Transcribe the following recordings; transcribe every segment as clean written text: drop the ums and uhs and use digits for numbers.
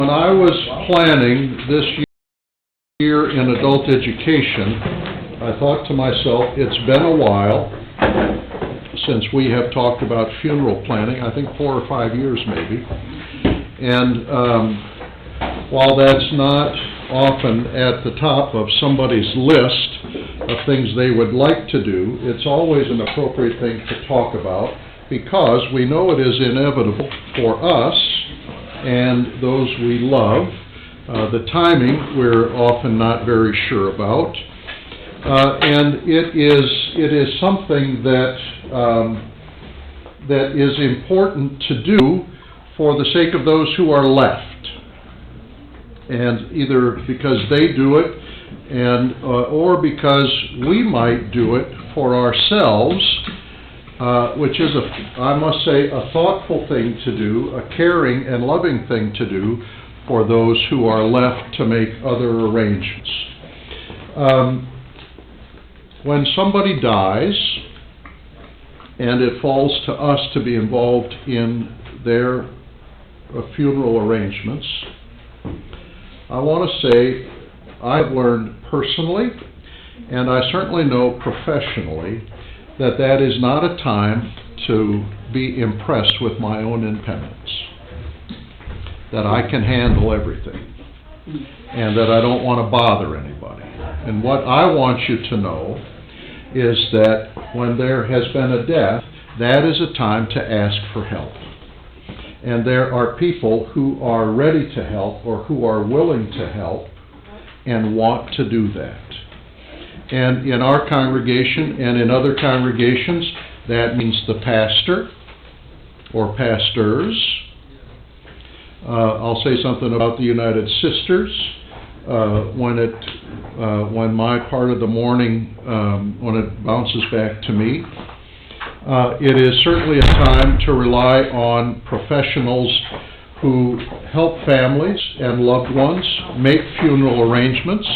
When I was planning this year in adult education, I thought to myself, it's been a while since we have talked about funeral planning, I think 4 or 5 years maybe. And while that's not often at the top of somebody's list of things they would like to do, it's always an appropriate thing to talk about, because we know it is inevitable for us and those we love. The timing we're often not very sure about. And it is something that that is important to do for the sake of those who are left, and either because they do it, and or because we might do it for ourselves, which is I must say, a thoughtful thing to do, a caring and loving thing to do for those who are left to make other arrangements. When somebody dies, and it falls to us to be involved in their funeral arrangements, I want to say I've learned personally, and I certainly know professionally, that that is not a time to be impressed with my own independence, that I can handle everything, and that I don't want to bother anybody. And what I want you to know is that when there has been a death, that is a time to ask for help. And there are people who are ready to help, or who are willing to help and want to do that. And in our congregation and in other congregations, that means the pastor or pastors. I'll say something about the United Sisters. When my part of the morning, when it bounces back to me, it is certainly a time to rely on professionals who help families and loved ones make funeral arrangements.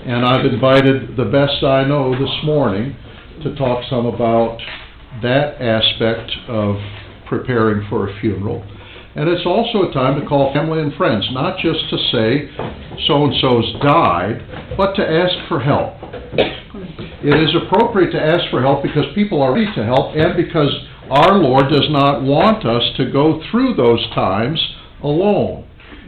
And I've invited the best I know this morning to talk some about that aspect of preparing for a funeral. And it's also a time to call family and friends, not just to say so-and-so's died, but to ask for help. It is appropriate to ask for help because people are ready to help, and because our Lord does not want us to go through those times alone.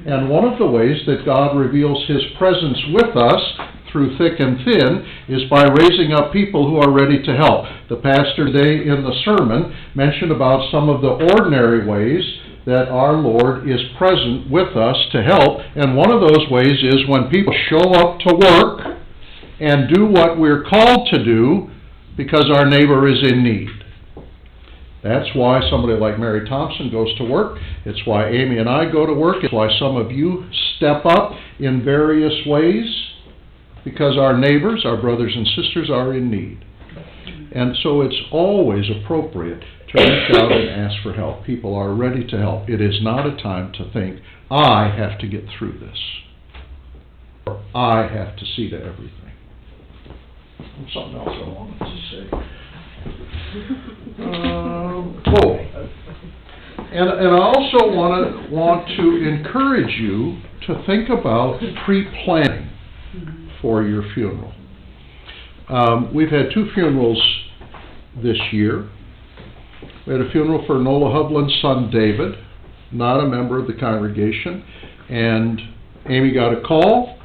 And one of the ways that God reveals His presence with us through thick and thin is by raising up people who are ready to help. The pastor today in the sermon mentioned about some of the ordinary ways that our Lord is present with us to help, and one of those ways is when people show up to work and do what we're called to do because our neighbor is in need. That's why somebody like Mary Thompson goes to work. It's why Amy and I go to work. It's why some of you step up in various ways, because our neighbors, our brothers and sisters, are in need. And so it's always appropriate to reach out and ask for help. People are ready to help. It is not a time to think, I have to get through this, or I have to see to everything. Something else I wanted to say. And I also want to encourage you to think about pre-planning for your funeral. We've had 2 funerals this year. We had a funeral for Nola Hubland's son David, not a member of the congregation, and Amy got a call,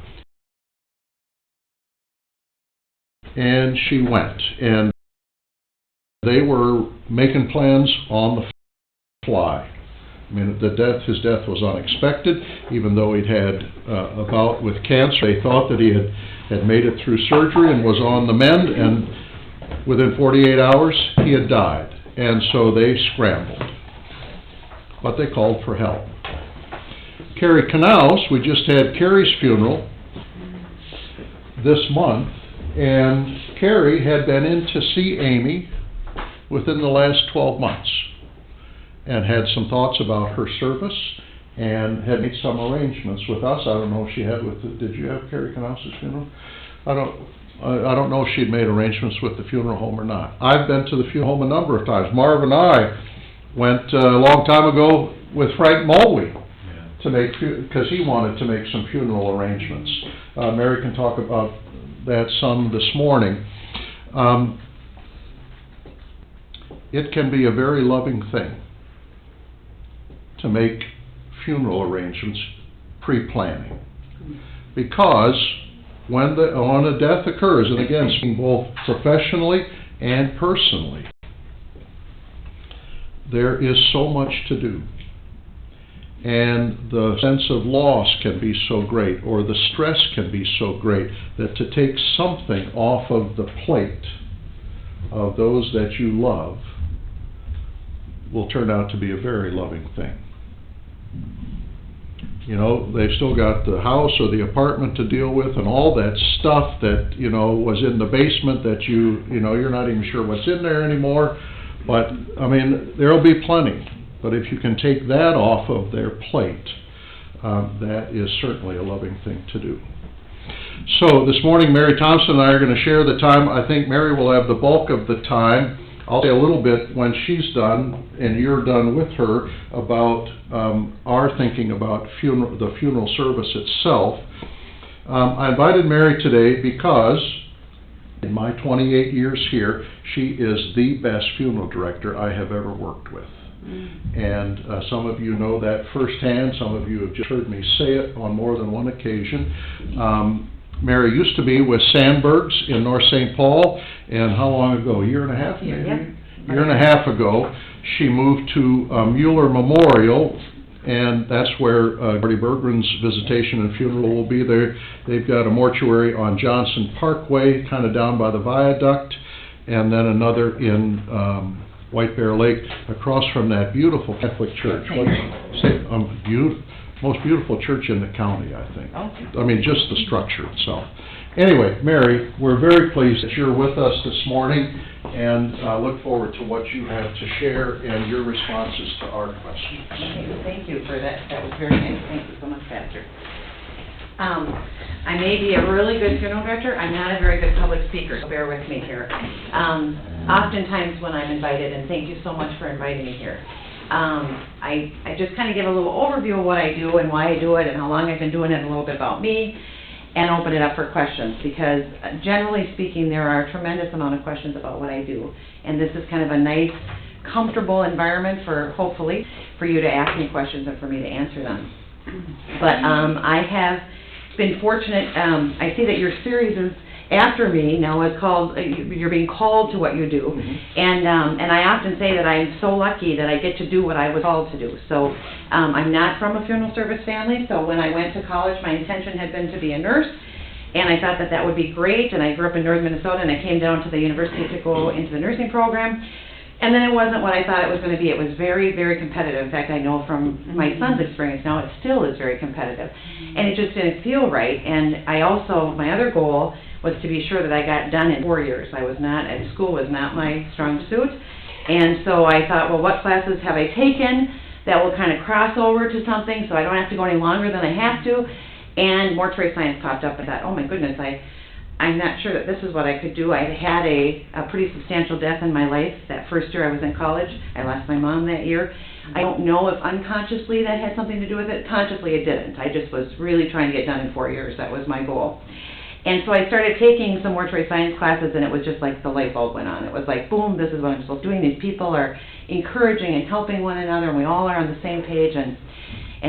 and she went, and they were making plans on the fly. I mean, his death was unexpected, even though he'd had a bout with cancer. They thought that he had made it through surgery and was on the mend, and within 48 hours he had died. And so they scrambled, but they called for help. Carrie Knaus, we just had Carrie's funeral this month, and Carrie had been in to see Amy within the last 12 months and had some thoughts about her service and had made some arrangements with us. I don't know if she had did you have Carrie Knaus's funeral? I don't know if she'd made arrangements with the funeral home or not. I've been to the funeral home a number of times. Marv and I went a long time ago with Frank Mulwey to make, because he wanted to make some funeral arrangements. Mary can talk about that some this morning. It can be a very loving thing to make funeral arrangements pre-planning, because when a death occurs, and again, speaking both professionally and personally, there is so much to do, and the sense of loss can be so great, or the stress can be so great, that to take something off of the plate of those that you love will turn out to be a very loving thing. You know, they've still got the house or the apartment to deal with, and all that stuff that, you know, was in the basement that you know, you're not even sure what's in there anymore. But, I mean, there'll be plenty. But if you can take that off of their plate, that is certainly a loving thing to do. So this morning, Mary Thompson and I are going to share the time. I think Mary will have the bulk of the time. I'll say a little bit when she's done, and you're done with her, about our thinking about the funeral service itself. I invited Mary today because in my 28 years here, she is the best funeral director I have ever worked with. And some of you know that firsthand. Some of you have just heard me say it on more than one occasion. Mary used to be with Sandberg's in North St. Paul, and how long ago? A year and a half, maybe? Yeah. Year and a half ago, she moved to Mueller Memorial, and that's where Marty Bergman's visitation and funeral will be there. They've got a mortuary on Johnson Parkway, kind of down by the viaduct, and then another in White Bear Lake, across from that beautiful Catholic church. Most beautiful church in the county, I think. Okay. I mean, just the structure itself. Anyway, Mary, we're very pleased that you're with us this morning, and look forward to what you have to share and your responses to our questions. Okay, thank you for that. That was very nice. Thank you so much, Pastor. I may be a really good funeral director. I'm not a very good public speaker, so bear with me here. Oftentimes when I'm invited, and thank you so much for inviting me here, I just kind of give a little overview of what I do and why I do it and how long I've been doing it, and a little bit about me, and open it up for questions, because generally speaking, there are a tremendous amount of questions about what I do, and this is kind of a nice, comfortable environment for, hopefully, for you to ask me questions and for me to answer them. But I have been fortunate. I see that your series is after me now. It's called You're Being Called to What You Do. And I often say that I'm so lucky that I get to do what I was called to do. So I'm not from a funeral service family, so when I went to college, my intention had been to be a nurse, and I thought that that would be great, and I grew up in northern Minnesota, and I came down to the university to go into the nursing program, and then it wasn't what I thought it was going to be. It was very, very competitive. In fact, I know from my son's experience now, it still is very competitive, and it just didn't feel right. And I also, my other goal was to be sure that I got done in 4 years. School was not my strong suit, and so I thought, well, what classes have I taken that will kind of cross over to something so I don't have to go any longer than I have to? And mortuary science popped up, and I thought, oh my goodness, I'm not sure that this is what I could do. I had a pretty substantial death in my life. That first year I was in college, I lost my mom that year. I don't know if unconsciously that had something to do with it. Consciously it didn't. I just was really trying to get done in 4 years. That was my goal. And so I started taking some mortuary science classes, and it was just like the light bulb went on. It was like, boom, this is what I'm supposed to be doing. These people are encouraging and helping one another, and we all are on the same page. And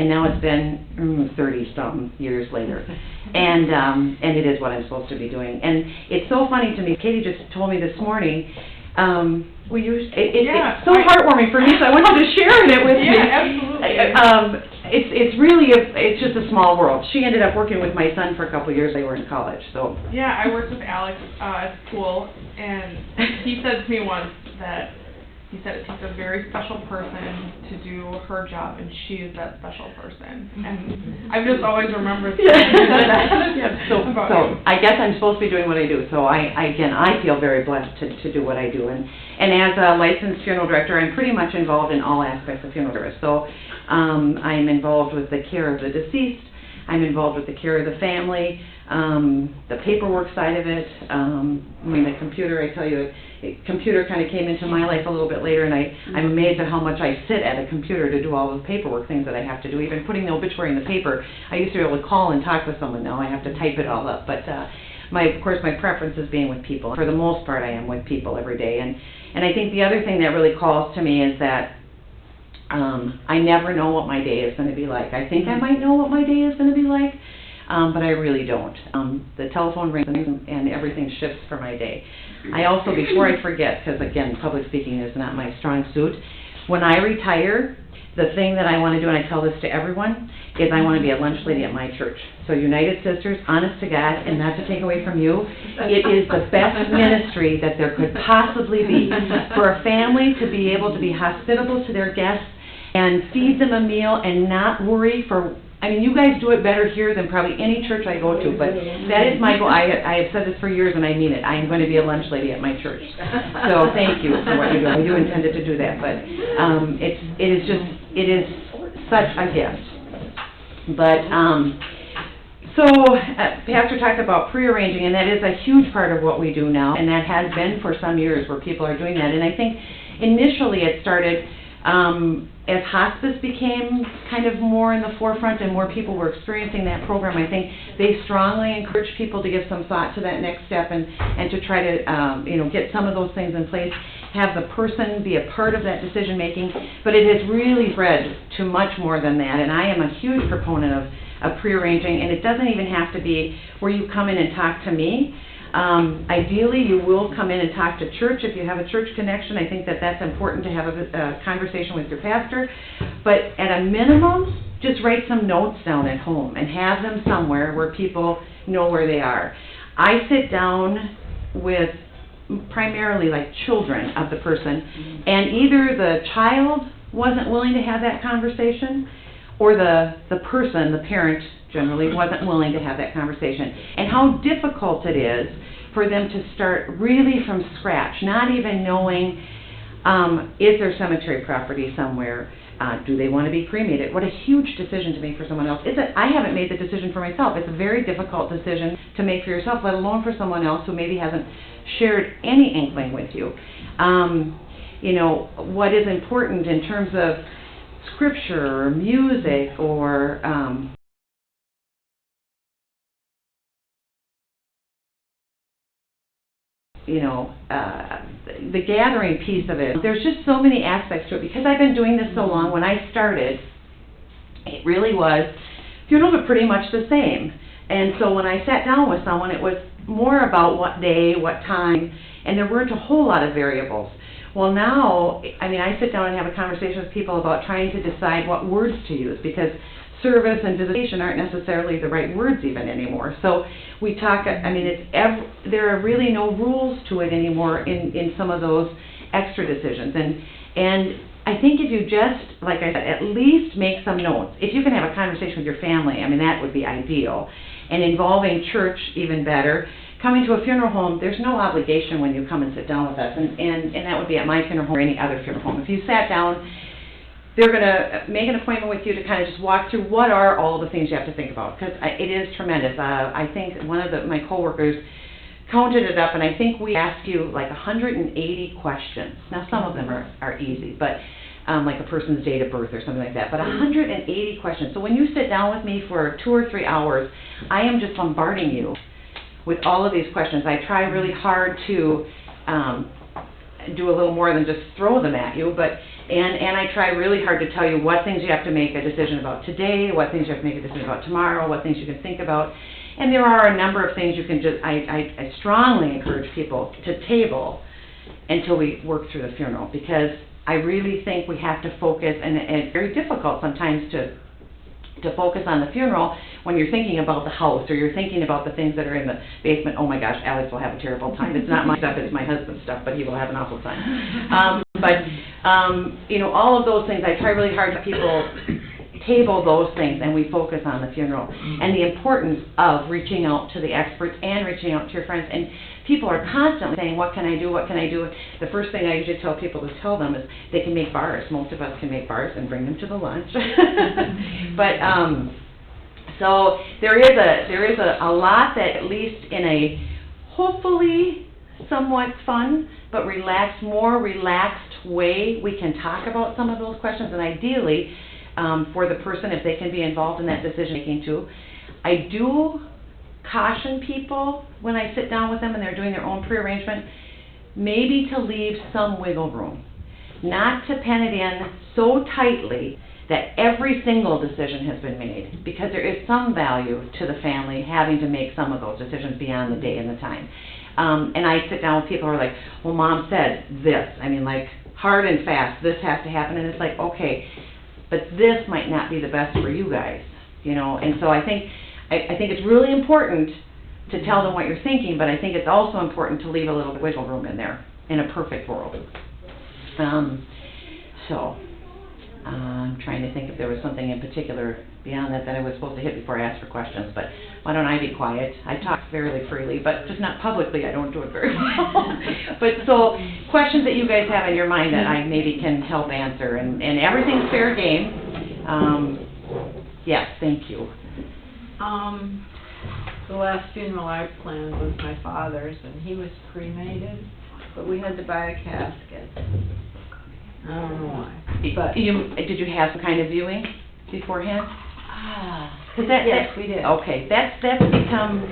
now it's been 30-some years later, and it is what I'm supposed to be doing. And it's so funny to me. Katie just told me this morning. It's so heartwarming for me, so I wanted to share it with you. Yeah, absolutely. It's just a small world. She ended up working with my son for a couple of years. They were in college, so. Yeah, I worked with Alex at school, and he said to me once that he said it takes a very special person to do her job, and she is that special person. And I've just always remembered that. So I guess I'm supposed to be doing what I do. So I feel very blessed to do what I do. And as a licensed funeral director, I'm pretty much involved in all aspects of funeral service. So I'm involved with the care of the deceased. I'm involved with the care of the family, the paperwork side of it. The computer, I tell you, computer kind of came into my life a little bit later, and I'm amazed at how much I sit at a computer to do all the paperwork things that I have to do. Even putting the obituary in the paper, I used to be able to call and talk with someone. Now I have to type it all up. But of course, my preference is being with people. For the most part, I am with people every day. And I think the other thing that really calls to me is that I never know what my day is going to be like. I think I might know what my day is going to be like, but I really don't. The telephone rings and everything shifts for my day. I also, before I forget, because again, public speaking is not my strong suit, when I retire, the thing that I want to do, and I tell this to everyone, is I want to be a lunch lady at my church. So United Sisters, honest to God, and not to take away from you, it is the best ministry that there could possibly be. For a family to be able to be hospitable to their guests and feed them a meal and not worry for, I mean, you guys do it better here than probably any church I go to, but that is my goal. I have said this for years and I mean it. I am going to be a lunch lady at my church. So thank you for what you do. I do intend to do that, but it is such a gift. But, Pastor talked about prearranging, and that is a huge part of what we do now, and that has been for some years where people are doing that. And I think initially it started as hospice became kind of more in the forefront and more people were experiencing that program. I think they strongly encourage people to give some thought to that next step and to try to get some of those things in place, have the person be a part of that decision making. But it has really spread to much more than that, and I am a huge proponent of prearranging, and it doesn't even have to be where you come in and talk to me. Ideally, you will come in and talk to church if you have a church connection. I think that that's important to have a conversation with your pastor. But at a minimum, just write some notes down at home and have them somewhere where people know where they are. I sit down with primarily like children of the person, and either the child wasn't willing to have that conversation or the person, the parent generally, wasn't willing to have that conversation. And how difficult it is for them to start really from scratch, not even knowing is there cemetery property somewhere, do they want to be cremated? What a huge decision to make for someone else. I haven't made the decision for myself. It's a very difficult decision to make for yourself, let alone for someone else who maybe hasn't shared any inkling with you. What is important in terms of scripture or music or the gathering piece of it. There's just so many aspects to it. Because I've been doing this so long, when I started, it really was, funerals are pretty much the same. And so when I sat down with someone, it was more about what day, what time, and there weren't a whole lot of variables. Well, now, I sit down and have a conversation with people about trying to decide what words to use, because service and visitation aren't necessarily the right words even anymore. So we talk, there are really no rules to it anymore in some of those extra decisions. And I think if you just, like I said, at least make some notes. If you can have a conversation with your family, that would be ideal. And involving church, even better. Coming to a funeral home, there's no obligation when you come and sit down with us, and that would be at my funeral home or any other funeral home. If you sat down, they're going to make an appointment with you to kind of just walk through what are all the things you have to think about, because it is tremendous. I think one of my coworkers counted it up, and I think we ask you like 180 questions. Now, some of them are easy, but like a person's date of birth or something like that, but 180 questions. So when you sit down with me for 2 or 3 hours, I am just bombarding you with all of these questions. I try really hard to do a little more than just throw them at you, and I try really hard to tell you what things you have to make a decision about today, what things you have to make a decision about tomorrow, what things you can think about. And there are a number of things you can just, I strongly encourage people to table until we work through the funeral, because I really think we have to focus, and it's very difficult sometimes to focus on the funeral when you're thinking about the house or you're thinking about the things that are in the basement. Oh my gosh, Alex will have a terrible time. It's not my stuff, it's my husband's stuff, but he will have an awful time. All of those things, I try really hard to people table those things and we focus on the funeral and the importance of reaching out to the experts and reaching out to your friends. And people are constantly saying, what can I do, what can I do? The first thing I usually tell people to tell them is they can make bars. Most of us can make bars and bring them to the lunch. So there is a lot that, at least in a hopefully somewhat fun, but more relaxed way we can talk about some of those questions, and ideally, for the person, if they can be involved in that decision-making too. I do caution people when I sit down with them and they're doing their own prearrangement, maybe to leave some wiggle room. Not to pen it in so tightly that every single decision has been made, because there is some value to the family having to make some of those decisions beyond the day and the time. And I sit down with people who are like, well, Mom said this. I mean, like, hard and fast, this has to happen. And it's like, okay, but this might not be the best for you guys, you know. And so I think it's really important to tell them what you're thinking, but I think it's also important to leave a little wiggle room in there in a perfect world. I'm trying to think if there was something in particular beyond that I was supposed to hit before I asked for questions, but why don't I be quiet? I talk fairly freely, but just not publicly. I don't do it very well. But so, questions that you guys have in your mind that I maybe can help answer, and everything's fair game. Yes, thank you. The last funeral I planned was my father's, and he was cremated, but we had to buy a casket. I don't know why. But Did you have some kind of viewing beforehand? Yes, we did. Okay, that's become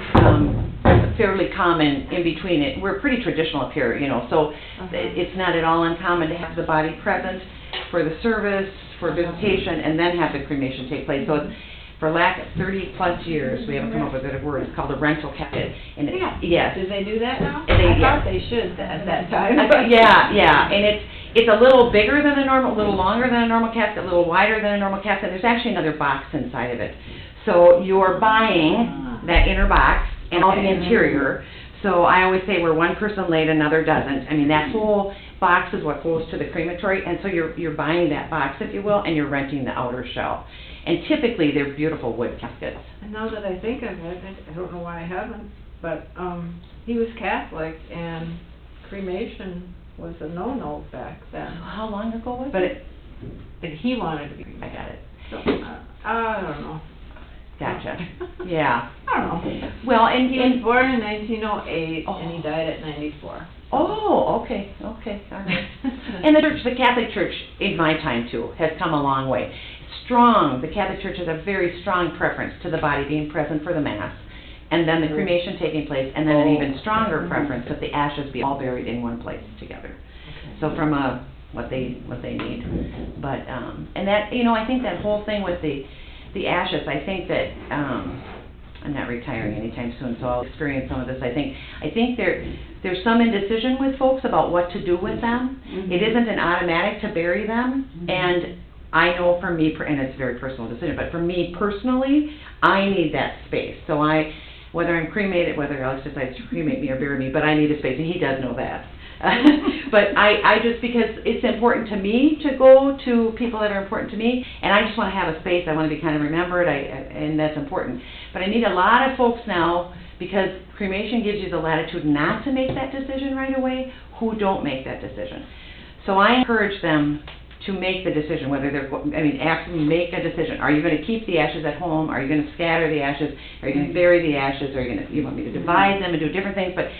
fairly common in between it. We're pretty traditional up here, you know, so it's not at all uncommon to have the body present for the service, for visitation, and then have the cremation take place. So it's, for lack of 30-plus years, we haven't come up with a word. It's called a rental casket. And yes. Do they do that now? I thought they should at that time. Yeah, and it's a little bigger than a normal, a little longer than a normal casket, a little wider than a normal casket. There's actually another box inside of it. So you're buying that inner box and all the interior. So I always say where one person laid, another doesn't. I mean, that whole box is what goes to the crematory, and so you're buying that box, if you will, and you're renting the outer shell. And typically, they're beautiful wood caskets. And now that I think of it, I don't know why I haven't, but he was Catholic, and cremation was a no-no back then. How long ago was But it? But he wanted to be cremated. I got it. So, I don't know. Gotcha. Yeah. I don't know. Well, and He was born in 1908, and he died at 94. Oh, okay, all right. And the church, the Catholic Church, in my time too, has come a long way. Strong, the Catholic Church has a very strong preference to the body being present for the Mass, and then the cremation taking place, and then an even stronger preference that the ashes be all buried in one place together. So from what they need. But, and that, you know, I think that whole thing with the ashes, I think that, I'm not retiring anytime soon, so I'll experience some of this. I think there's some indecision with folks about what to do with them. It isn't an automatic to bury them, and I know for me, and it's a very personal decision, but for me personally, I need that space. So whether I'm cremated, whether Alex decides to cremate me or bury me, but I need a space, and he does know that. But I just, because it's important to me to go to people that are important to me, and I just want to have a space. I want to be kind of remembered, and that's important. But I need a lot of folks now, because cremation gives you the latitude not to make that decision right away, who don't make that decision. So I encourage them to make the decision, whether actually make a decision. Are you going to keep the ashes at home? Are you going to scatter the ashes? Are you going to bury the ashes? You want me to divide them and do different things? But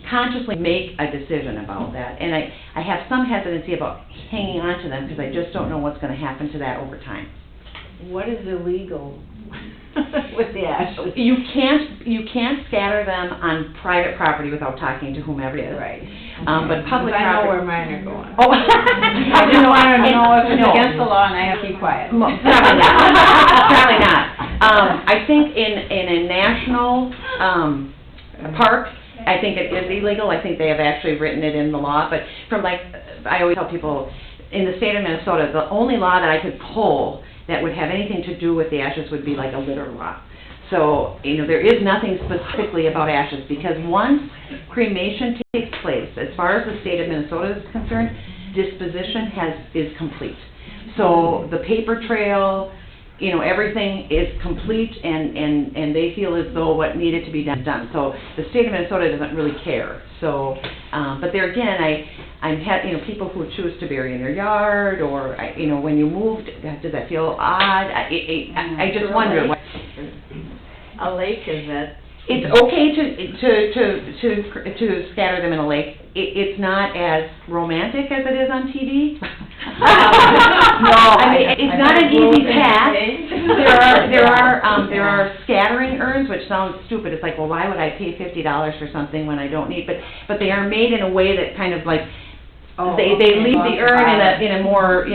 consciously make a decision about that. And I have some hesitancy about hanging on to them, because I just don't know what's going to happen to that over time. What is illegal with the ashes? You can't scatter them on private property without talking to whomever it is. Right. But public property. I know where mine are going. Oh. I didn't want to know if it's No. against the law and I have to keep quiet. Probably not. Probably not. I think in a national park, I think it is illegal. I think they have actually written it in the law. But I always tell people, in the state of Minnesota, the only law that I could pull that would have anything to do with the ashes would be like a litter law. So, there is nothing specifically about ashes, because once cremation takes place, as far as the state of Minnesota is concerned, disposition is complete. So the paper trail, everything is complete, and they feel as though what needed to be done is done. So the state of Minnesota doesn't really care. So, but there again, people who choose to bury in their yard, or when you moved, does that feel odd? I just wonder. A lake is at It's okay to scatter them in a lake. It's not as romantic as it is on TV. I mean, it's not an easy task. There are scattering urns, which sounds stupid. It's like, well, why would I pay $50 for something when I don't need? But they are made in a way that kind of like they leave the urn in a more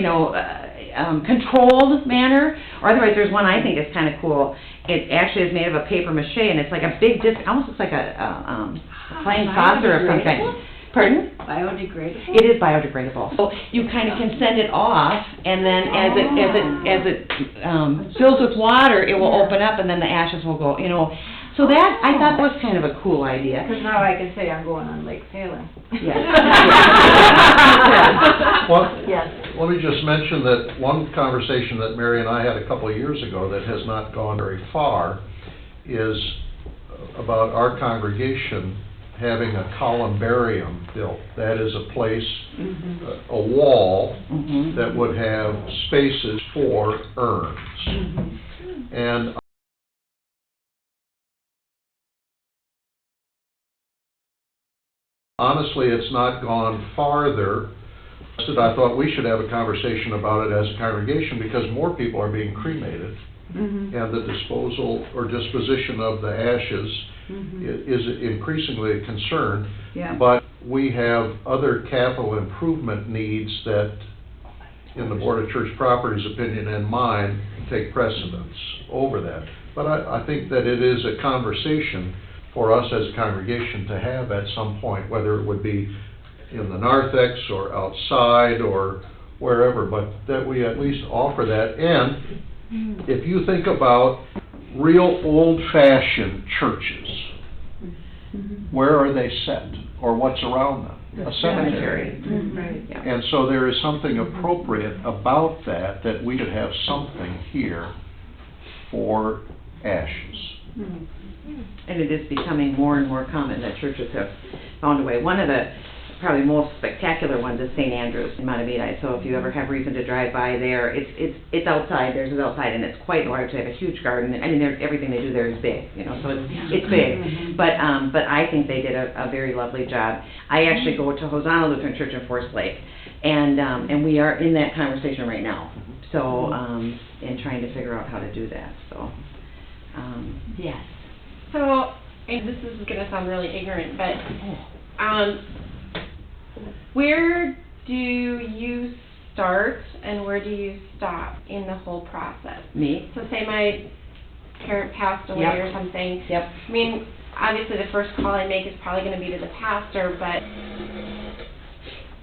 controlled manner. Or otherwise, there's one I think is kind of cool. It actually is made of a paper mache, and it's like a big disc, almost looks like a flying saucer of some kind. Pardon? Biodegradable? It is biodegradable. So you kind of can send it off, and then as it fills with water, it will open up, and then the ashes will go, So that, I thought was kind of a cool idea. Because now I can say I'm going on Lake Salem. Yes. Well, Yes. let me just mention that one conversation that Mary and I had a couple of years ago that has not gone very far is about our congregation having a columbarium built. That is a place, a wall that would have spaces for urns. And honestly, it's not gone farther. I thought we should have a conversation about it as a congregation because more people are being cremated. And the disposal or disposition of the ashes is increasingly a concern. Yeah. But we have other capital improvement needs that, in the Board of Church Properties' opinion and mine, take precedence over that. But I think that it is a conversation for us as a congregation to have at some point, whether it would be in the narthex or outside or wherever, but that we at least offer that. And if you think about real old-fashioned churches, where are they set, or what's around them? A cemetery. Right. Yeah. And so there is something appropriate about that we could have something here for ashes. And it is becoming more and more common that churches have found a way. One of the probably most spectacular ones is St. Andrew's in Matabidi. So if you ever have reason to drive by there, it's outside. Theirs is outside, and it's quite large. They have a huge garden. I mean, everything they do there is big, so it's big. But I think they did a very lovely job. I actually go to Hosanna Lutheran Church in Forest Lake, and we are in that conversation right now. So and trying to figure out how to do that. So Yes. So, and this is going to sound really ignorant, but where do you start and where do you stop in the whole process? Me? So say my parent passed away Yep. or something. Yep. I mean, obviously the first call I make is probably going to be to the pastor, but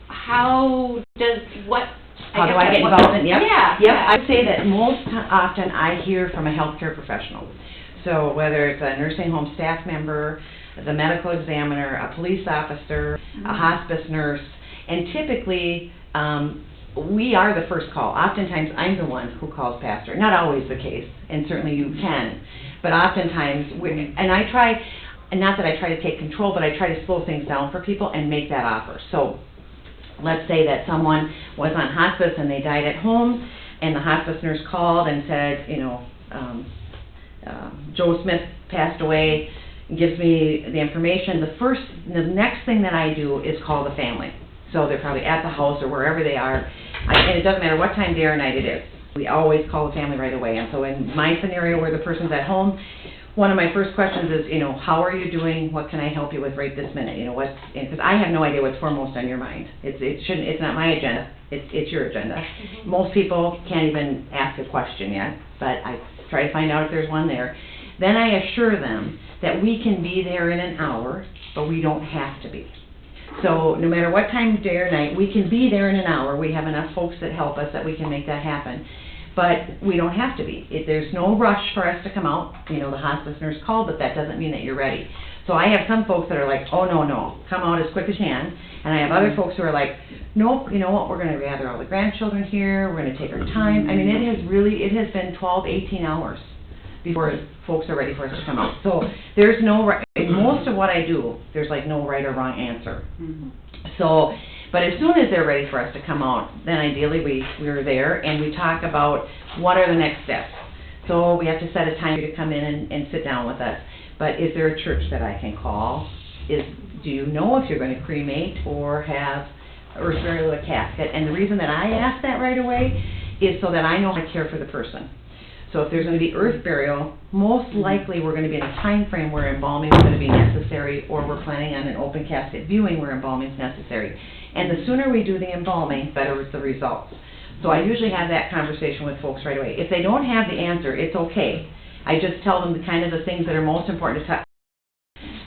how do I get involved in? Yep. Yeah. Yeah. I'd say that most often I hear from a healthcare professional. So whether it's a nursing home staff member, the medical examiner, a police officer, a hospice nurse, and typically we are the first call. Oftentimes I'm the one who calls pastor. Not always the case, and certainly you can, but oftentimes, and I try, and not that I try to take control, but I try to slow things down for people and make that offer. So let's say that someone was on hospice and they died at home, and the hospice nurse called and said, Joe Smith passed away, gives me the information. The next thing that I do is call the family. So they're probably at the house or wherever they are, and it doesn't matter what time day or night it is. We always call the family right away. And so in my scenario where the person's at home, one of my first questions is, how are you doing? What can I help you with right this minute? Because I have no idea what's foremost on your mind. It's not my agenda. It's your agenda. Most people can't even ask a question yet, but I try to find out if there's one there. Then I assure them that we can be there in an hour, but we don't have to be. So no matter what time of day or night, we can be there in an hour. We have enough folks that help us that we can make that happen. But we don't have to be. There's no rush for us to come out. The hospice nurse called, but that doesn't mean that you're ready. So I have some folks that are like, oh, no, come out as quick as you can. And I have other folks who are like, nope, you know what, we're going to gather all the grandchildren here. We're going to take our time. I mean, it has been 12, 18 hours before folks are ready for us to come out. So there's in most of what I do, there's like no right or wrong answer. So, but as soon as they're ready for us to come out, then ideally we're there and we talk about what are the next steps. So we have to set a time to come in and sit down with us. but is there a church that I can call? Do you know if you're going to cremate or have earth burial with a casket? And the reason that I ask that right away is so that I know how to care for the person. So if there's going to be earth burial, most likely we're going to be in a time frame where embalming is going to be necessary, or we're planning on an open casket viewing where embalming is necessary. And the sooner we do the embalming, better is the results. So I usually have that conversation with folks right away. If they don't have the answer, it's okay. I just tell them the things that are most important to touch.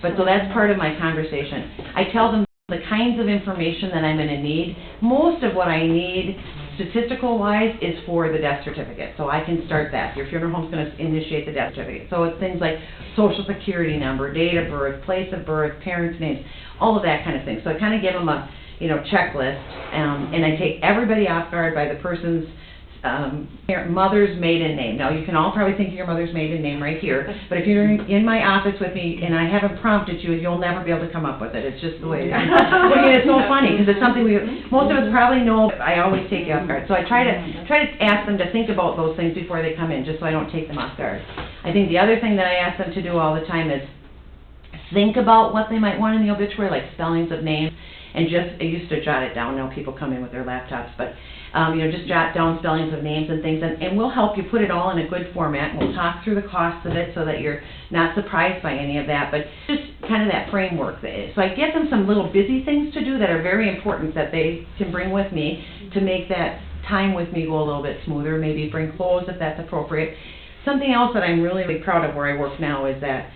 But so that's part of my conversation. I tell them the kinds of information that I'm going to need. Most of what I need, statistical-wise, is for the death certificate. So I can start that. Your funeral home's going to initiate the death certificate. So it's things like social security number, date of birth, place of birth, parents' names, all of that kind of thing. So I kind of give them a checklist, and I take everybody off guard by the person's mother's maiden name. Now, you can all probably think of your mother's maiden name right here, but if you're in my office with me and I haven't prompted you, you'll never be able to come up with it. It's just the way it is. It's so funny, because it's something most of us probably know, but I always take you off guard. So I try to ask them to think about those things before they come in, just so I don't take them off guard. I think the other thing that I ask them to do all the time is think about what they might want in the obituary, like spellings of names. And I used to jot it down. Now people come in with their laptops, but just jot down spellings of names and things, and we'll help you put it all in a good format. We'll talk through the costs of it so that you're not surprised by any of that, but just kind of that framework. So I give them some little busy things to do that are very important that they can bring with me to make that time with me go a little bit smoother. Maybe bring clothes if that's appropriate. Something else that I'm really, really proud of where I work now is that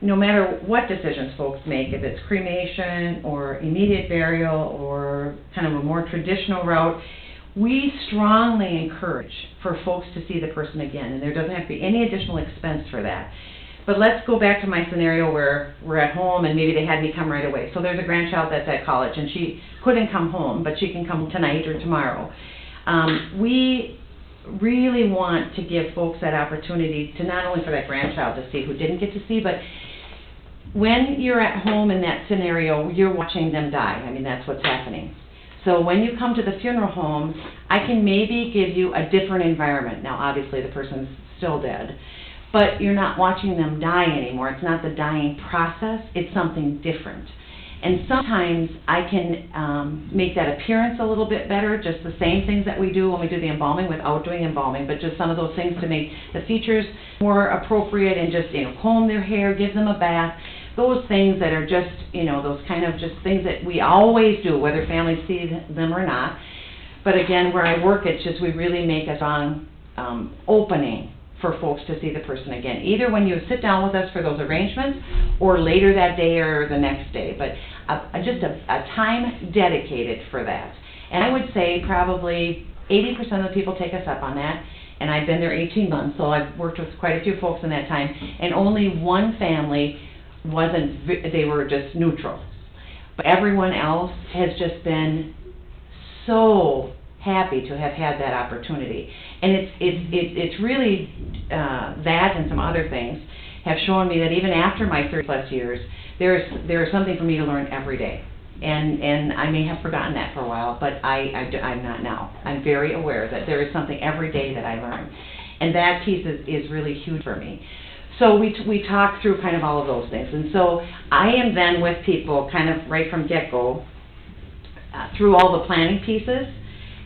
no matter what decisions folks make, if it's cremation or immediate burial or kind of a more traditional route, we strongly encourage for folks to see the person again, and there doesn't have to be any additional expense for that. But let's go back to my scenario where we're at home and maybe they had me come right away. So there's a grandchild that's at college and she couldn't come home, but she can come tonight or tomorrow. We really want to give folks that opportunity to not only for that grandchild to see who didn't get to see, but when you're at home in that scenario, you're watching them die. I mean, that's what's happening. So when you come to the funeral home, I can maybe give you a different environment. Now, obviously, the person's still dead, but you're not watching them die anymore. It's not the dying process. It's something different. And sometimes I can make that appearance a little bit better, just the same things that we do when we do the embalming without doing embalming, but just some of those things to make the features more appropriate and just, comb their hair, give them a bath. Those things that are just, those kind of just things that we always do, whether families see them or not. But again, where I work, it's just we really make a strong opening for folks to see the person again, either when you sit down with us for those arrangements or later that day or the next day. But just a time dedicated for that. And I would say probably 80% of the people take us up on that. And I've been there 18 months, so I've worked with quite a few folks in that time. And only one family they were just neutral. But everyone else has just been so happy to have had that opportunity. And it's really that and some other things have shown me that even after my 30+ years, there is something for me to learn every day. And I may have forgotten that for a while, but I'm not now. I'm very aware that there is something every day that I learn. And that piece is really huge for me. So we talk through kind of all of those things. And so I am then with people kind of right from get-go through all the planning pieces.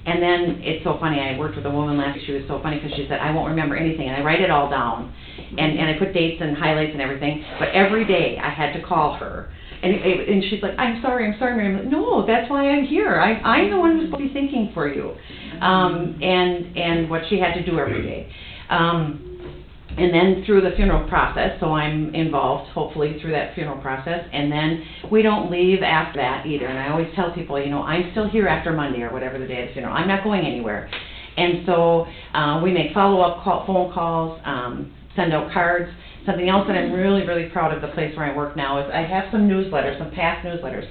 And then it's so funny, I worked with a woman last week, she was so funny because she said, I won't remember anything, and I write it all down. And I put dates and highlights and everything, but every day I had to call her. And she's like, I'm sorry, Mary. I'm like, no, that's why I'm here. I'm the one who's supposed to be thinking for you. And what she had to do every day. And then through the funeral process, so I'm involved, hopefully, through that funeral process, and then we don't leave after that either. And I always tell people, I'm still here after Monday or whatever the day of the funeral. I'm not going anywhere. And so we make follow-up phone calls, send out cards. Something else that I'm really, really proud of the place where I work now is I have some newsletters, some past newsletters.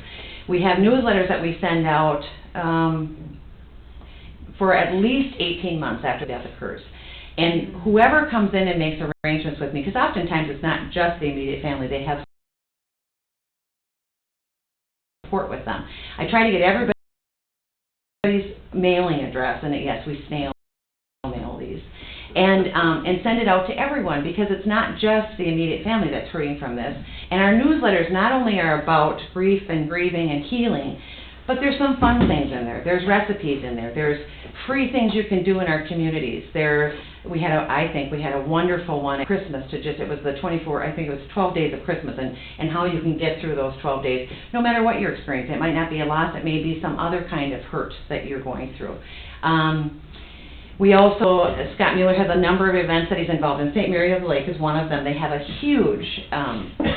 We have newsletters that we send out for at least 18 months after death occurs. And whoever comes in and makes arrangements with me, because oftentimes it's not just the immediate family, they have support with them. I try to get everybody's mailing address, and yes, we snail mail these. and send it out to everyone, because it's not just the immediate family that's hurting from this. And our newsletters not only are about grief and grieving and healing, but there's some fun things in there. There's recipes in there. There's free things you can do in our communities. We had a wonderful one at Christmas it was the 12 days of Christmas, and how you can get through those 12 days, no matter what you're experiencing. It might not be a loss, it may be some other kind of hurt that you're going through. We also, Scott Mueller has a number of events that he's involved in. St. Mary of the Lake is one of them. They have a huge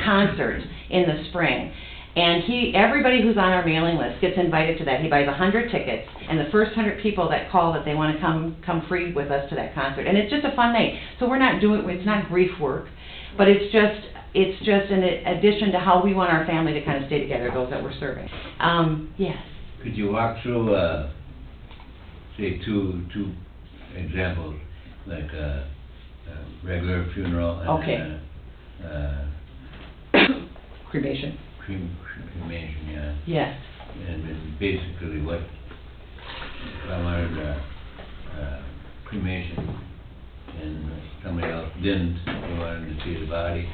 concert in the spring. And everybody who's on our mailing list gets invited to that. He buys 100 tickets, and the first 100 people that call that they want to come free with us to that concert. And it's just a fun night. So it's not grief work, but it's just an addition to how we want our family to kind of stay together, those that we're serving. Yes. Could you walk through, say, two examples, like a regular funeral and Okay. Cremation. Cremation, yeah. Yes. And then basically what, if I wanted cremation and somebody else didn't, they wanted to see the body,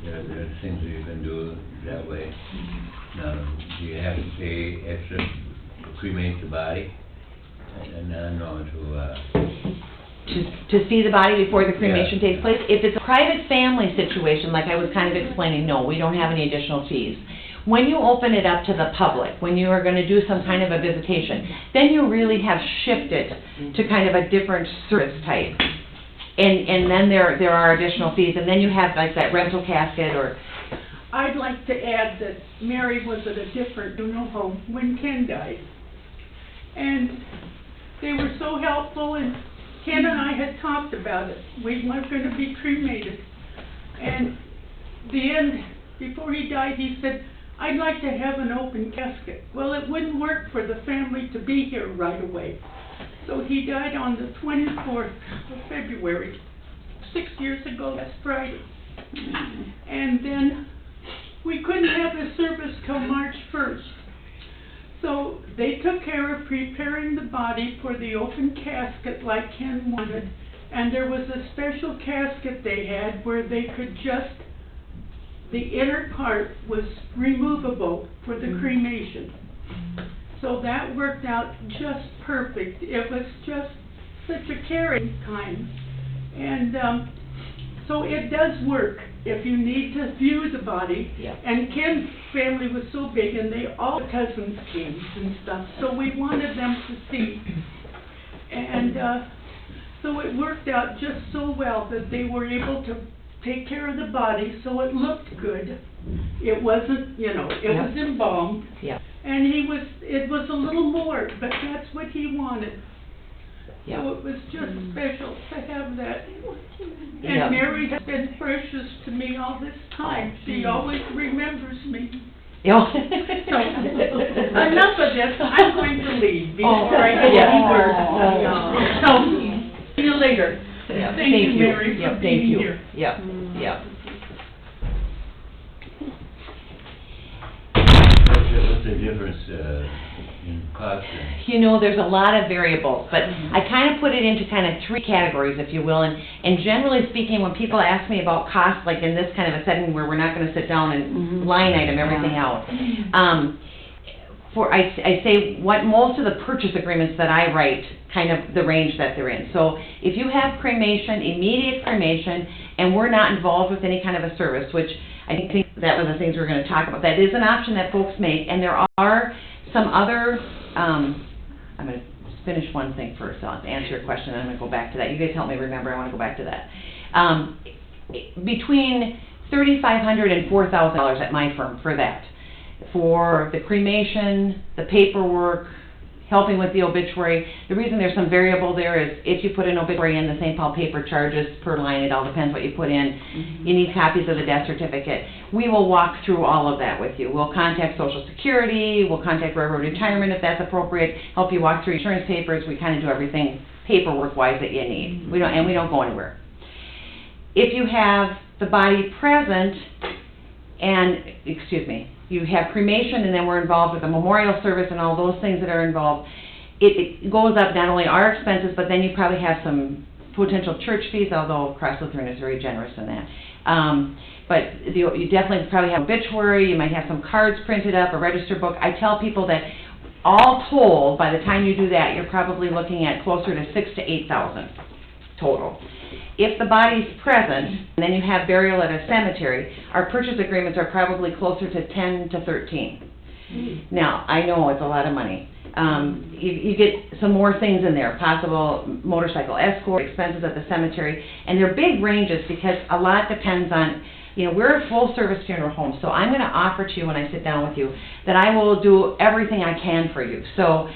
there are things that you can do that way. Now, do you have to pay extra to cremate the body? And no, To see the body before the cremation Yeah. takes place. If it's a private family situation, like I was kind of explaining, no, we don't have any additional fees. When you open it up to the public, when you are going to do some kind of a visitation, then you really have shifted to kind of a different service type. And then there are additional fees, and then you have like that rental casket or... I'd like to add that Mary was at a different funeral home when Ken died. And they were so helpful, and Ken and I had talked about it. We weren't going to be cremated. And the end, before he died, he said, I'd like to have an open casket. Well, it wouldn't work for the family to be here right away. So he died on the 24th of February, 6 years ago, last Friday. And then we couldn't have the service till March 1st. So they took care of preparing the body for the open casket like Ken wanted. And there was a special casket they had where they could the inner part was removable for the cremation. So that worked out just perfect. It was just such a caring time. And so it does work if you need to view the body. Yeah. And Ken's family was so big, and all cousins came and stuff, so we wanted them to see. And so it worked out just so well that they were able to take care of the body so it looked good. It wasn't, it was embalmed. Yeah. And it was a little more, but that's what he wanted. Yeah. So it was just special to have that. And Yeah. Mary has been precious to me all this time. She always remembers me. Yeah. So, enough of this, I'm going to leave before I get yeah. any worse. So, see you later. Yeah. Thank you, Mary, Yep, for being thank you. here. Yep, yep. what's the difference in cost? There's a lot of variables, but I kind of put it into kind of three categories, if you will, and generally speaking, when people ask me about cost, like in this kind of a setting where we're not going to sit down and line item everything out, I say what most of the purchase agreements that I write, kind of the range that they're in. So if you have cremation, immediate cremation, and we're not involved with any kind of a service, which I think that was the things we're going to talk about, that is an option that folks make, and there are some other, I'm going to finish one thing first, I'll answer your question, and I'm going to go back to that. You guys help me remember, I want to go back to that. Between $3,500 and $4,000 at my firm for that. For the cremation, the paperwork, helping with the obituary. The reason there's some variable there is if you put an obituary in, the St. Paul paper charges per line, it all depends what you put in. You need copies of the death certificate. We will walk through all of that with you. We'll contact Social Security, we'll contact Railroad Retirement if that's appropriate, help you walk through insurance papers. We kind of do everything paperwork-wise that you need. We don't go anywhere. If you have the body present and, you have cremation, and then we're involved with the memorial service and all those things that are involved, it goes up not only our expenses, but then you probably have some potential church fees, although Cross Lutheran is very generous in that. But you definitely probably have obituary, you might have some cards printed up, a register book. I tell people that all told, by the time you do that, you're probably looking at closer to $6,000 to $8,000 total. If the body's present, and then you have burial at a cemetery, our purchase agreements are probably closer to 10 to 13. Now, I know it's a lot of money. You get some more things in there, possible motorcycle escort, expenses at the cemetery, and they're big ranges because a lot depends on, we're a full-service funeral home, so I'm going to offer to you when I sit down with you that I will do everything I can for you. So,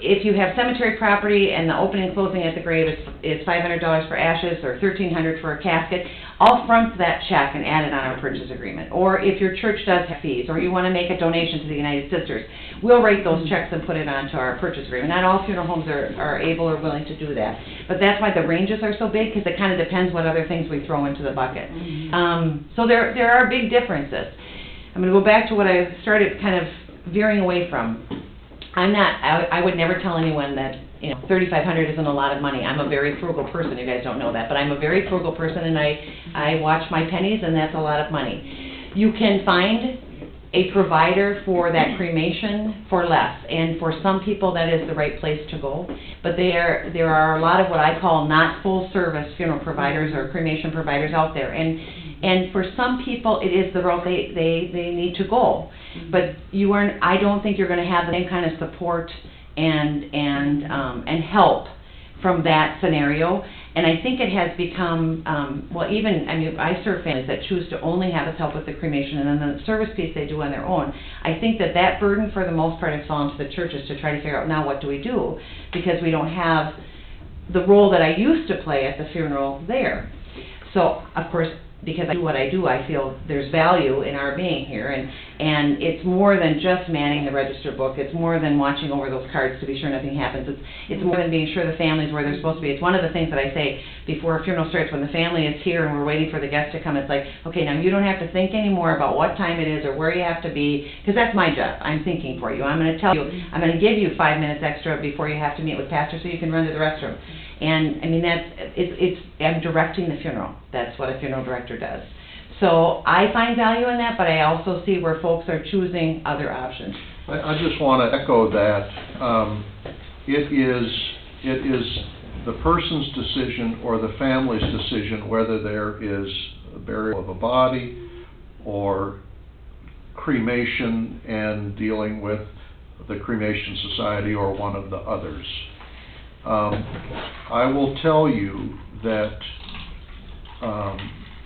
if you have cemetery property and the opening and closing at the grave is $500 for ashes or $1,300 for a casket, I'll front that check and add it on our purchase agreement. Or if your church does have fees, or you want to make a donation to the United Sisters, we'll write those checks and put it onto our purchase agreement. Not all funeral homes are able or willing to do that. But that's why the ranges are so big, because it kind of depends what other things we throw into the bucket. So there are big differences. I'm going to go back to what I started kind of veering away from. I would never tell anyone that, $3,500 isn't a lot of money. I'm a very frugal person, you guys don't know that, but I'm a very frugal person, and I watch my pennies, and that's a lot of money. You can find a provider for that cremation for less, and for some people that is the right place to go, but there are a lot of what I call not full-service funeral providers or cremation providers out there, and for some people, it is the road they need to go. But I don't think you're going to have the same kind of support and help from that scenario. And I think it has become, I serve families that choose to only have us help with the cremation, and then the service piece they do on their own. I think that burden, for the most part, has fallen to the churches to try to figure out, now what do we do? Because we don't have the role that I used to play at the funeral there. So, of course, because I do what I do, I feel there's value in our being here, and it's more than just manning the register book. It's more than watching over those cards to be sure nothing happens. It's more than being sure the family's where they're supposed to be. It's one of the things that I say before a funeral starts, when the family is here and we're waiting for the guests to come. It's like, okay, now you don't have to think anymore about what time it is or where you have to be, because that's my job. I'm thinking for you. I'm going to tell you, I'm going to give you 5 minutes extra before you have to meet with pastor so you can run to the restroom. And I mean, I'm directing the funeral. That's what a funeral director does. So I find value in that, but I also see where folks are choosing other options. I just want to echo that. It is the person's decision or the family's decision whether there is a burial of a body or cremation and dealing with the cremation society or one of the others. I will tell you that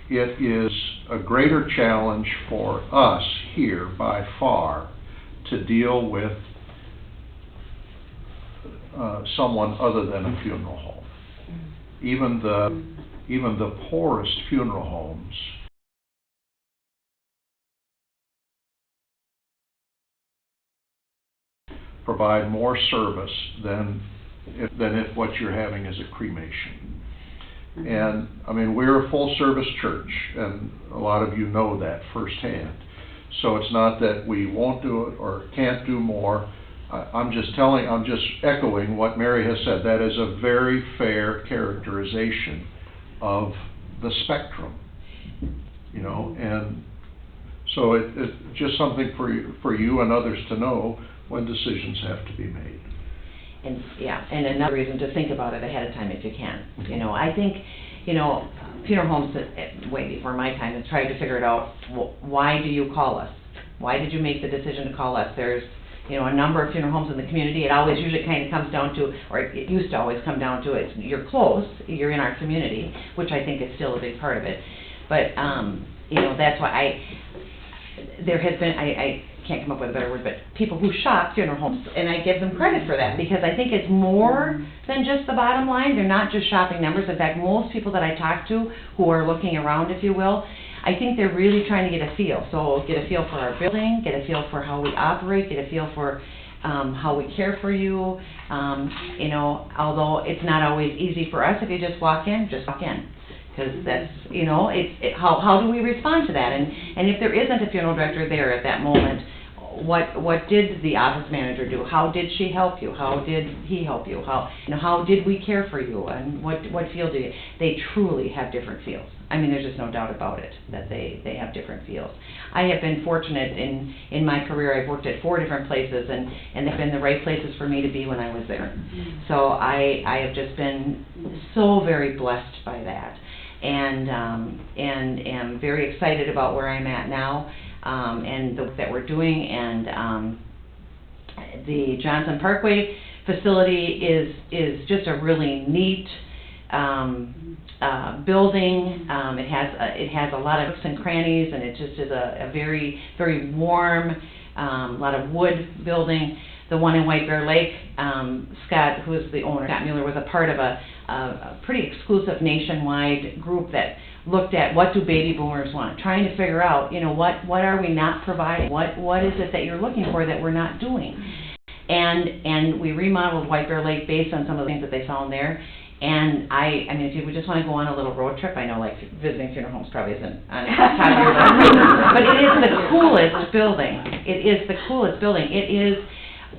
it is a greater challenge for us here by far to deal with someone other than a funeral home. Even the poorest funeral homes provide more service than if what you're having is a cremation. And, I mean, we're a full-service church, and a lot of you know that firsthand. So it's not that we won't do it or can't do more. I'm just echoing what Mary has said. That is a very fair characterization of the spectrum, and so it's just something for you and others to know when decisions have to be made. And another reason to think about it ahead of time if you can. I think, funeral homes, way before my time, have tried to figure it out. Why do you call us? Why did you make the decision to call us? There's, a number of funeral homes in the community. It always usually kind of comes down to, or it used to always come down to, you're close, you're in our community, which I think is still a big part of it. But, that's why there has been, I can't come up with a better word, but people who shop funeral homes, and I give them credit for that, because I think it's more than just the bottom line. They're not just shopping numbers. In fact, most people that I talk to who are looking around, if you will, I think they're really trying to get a feel. So get a feel for our building, get a feel for how we operate, get a feel for how we care for you. Although it's not always easy for us if you just walk in. Because that's, how do we respond to that? And if there isn't a funeral director there at that moment, what did the office manager do? How did she help you? How did he help you? How did we care for you? And what field do you? They truly have different fields. I mean, there's just no doubt about it, that they have different fields. I have been fortunate in my career. I've worked at 4 different places, and they've been the right places for me to be when I was there. So I have just been so very blessed by that, and am very excited about where I'm at now, and the work that we're doing. And the Johnson Parkway facility is just a really neat building. It has a lot of nooks and crannies, and it just is a very, very warm, lot of wood building. The one in White Bear Lake, Scott, who is the owner, Scott Mueller, was a part of a pretty exclusive nationwide group that looked at what do baby boomers want, trying to figure out, what are we not providing, what is it that you're looking for that we're not doing. And we remodeled White Bear Lake based on some of the things that they found there. And I mean, if you just want to go on a little road trip, I know like visiting funeral homes probably isn't on the top of your list, but it is the coolest building. It is the coolest building. It is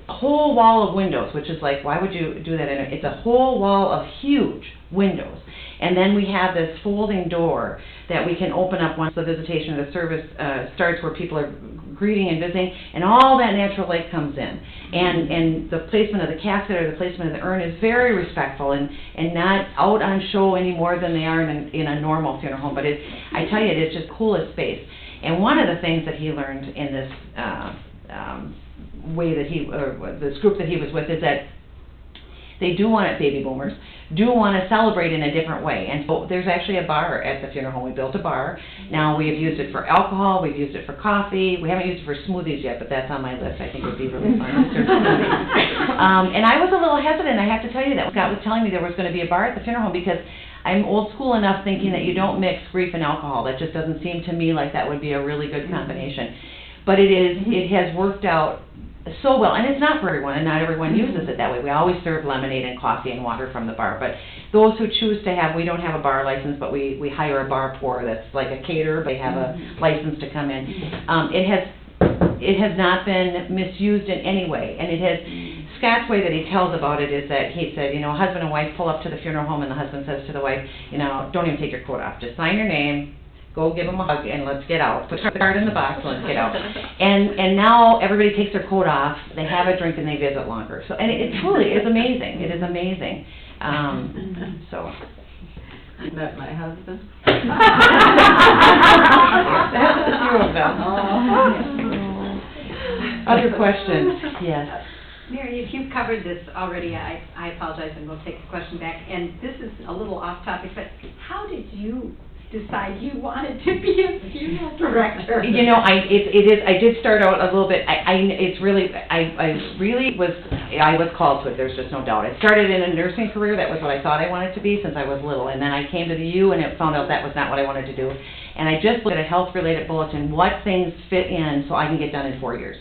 a whole wall of windows, which is like, why would you do that? It's a whole wall of huge windows. And then we have this folding door that we can open up once the visitation of the service starts, where people are greeting and visiting, and all that natural light comes in. And the placement of the casket or the placement of the urn is very respectful and not out on show any more than they are in a normal funeral home. But I tell you, it is just coolest space. And one of the things that he learned in this way that this group that he was with, is that they do want it, baby boomers do want to celebrate in a different way. And so there's actually a bar at the funeral home. We built a bar. Now we have used it for alcohol, we've used it for coffee. We haven't used it for smoothies yet, but that's on my list. I think it would be really fun to serve smoothies. And I was a little hesitant, I have to tell you that. Scott was telling me there was going to be a bar at the funeral home, because I'm old school enough thinking that you don't mix grief and alcohol. That just doesn't seem to me like that would be a really good combination. But it has worked out so well, and it's not for everyone, and not everyone uses it that way. We always serve lemonade and coffee and water from the bar, but those who choose to have, we don't have a bar license, but we hire a bar pour that's like a caterer. They have a license to come in. It has not been misused in any way, and it has. Scott's way that he tells about it is that he said, husband and wife pull up to the funeral home, and the husband says to the wife, don't even take your coat off, just sign your name, go give them a hug, and let's get out. Put the card in the box, let's get out. And now everybody takes their coat off, they have a drink, and they visit longer. So, and it truly is amazing. It is amazing. So. I met my husband. That's a few of them. Other questions? Yes. Mary, if you've covered this already, I apologize, and we'll take the question back. And this is a little off topic, but how did you decide you wanted to be a funeral director? I did start out a little bit. I was called to it. There's just no doubt. I started in a nursing career. That was what I thought I wanted to be since I was little, and then I came to the U and found out that was not what I wanted to do. And I just looked at a health-related bulletin, what things fit in so I can get done in 4 years.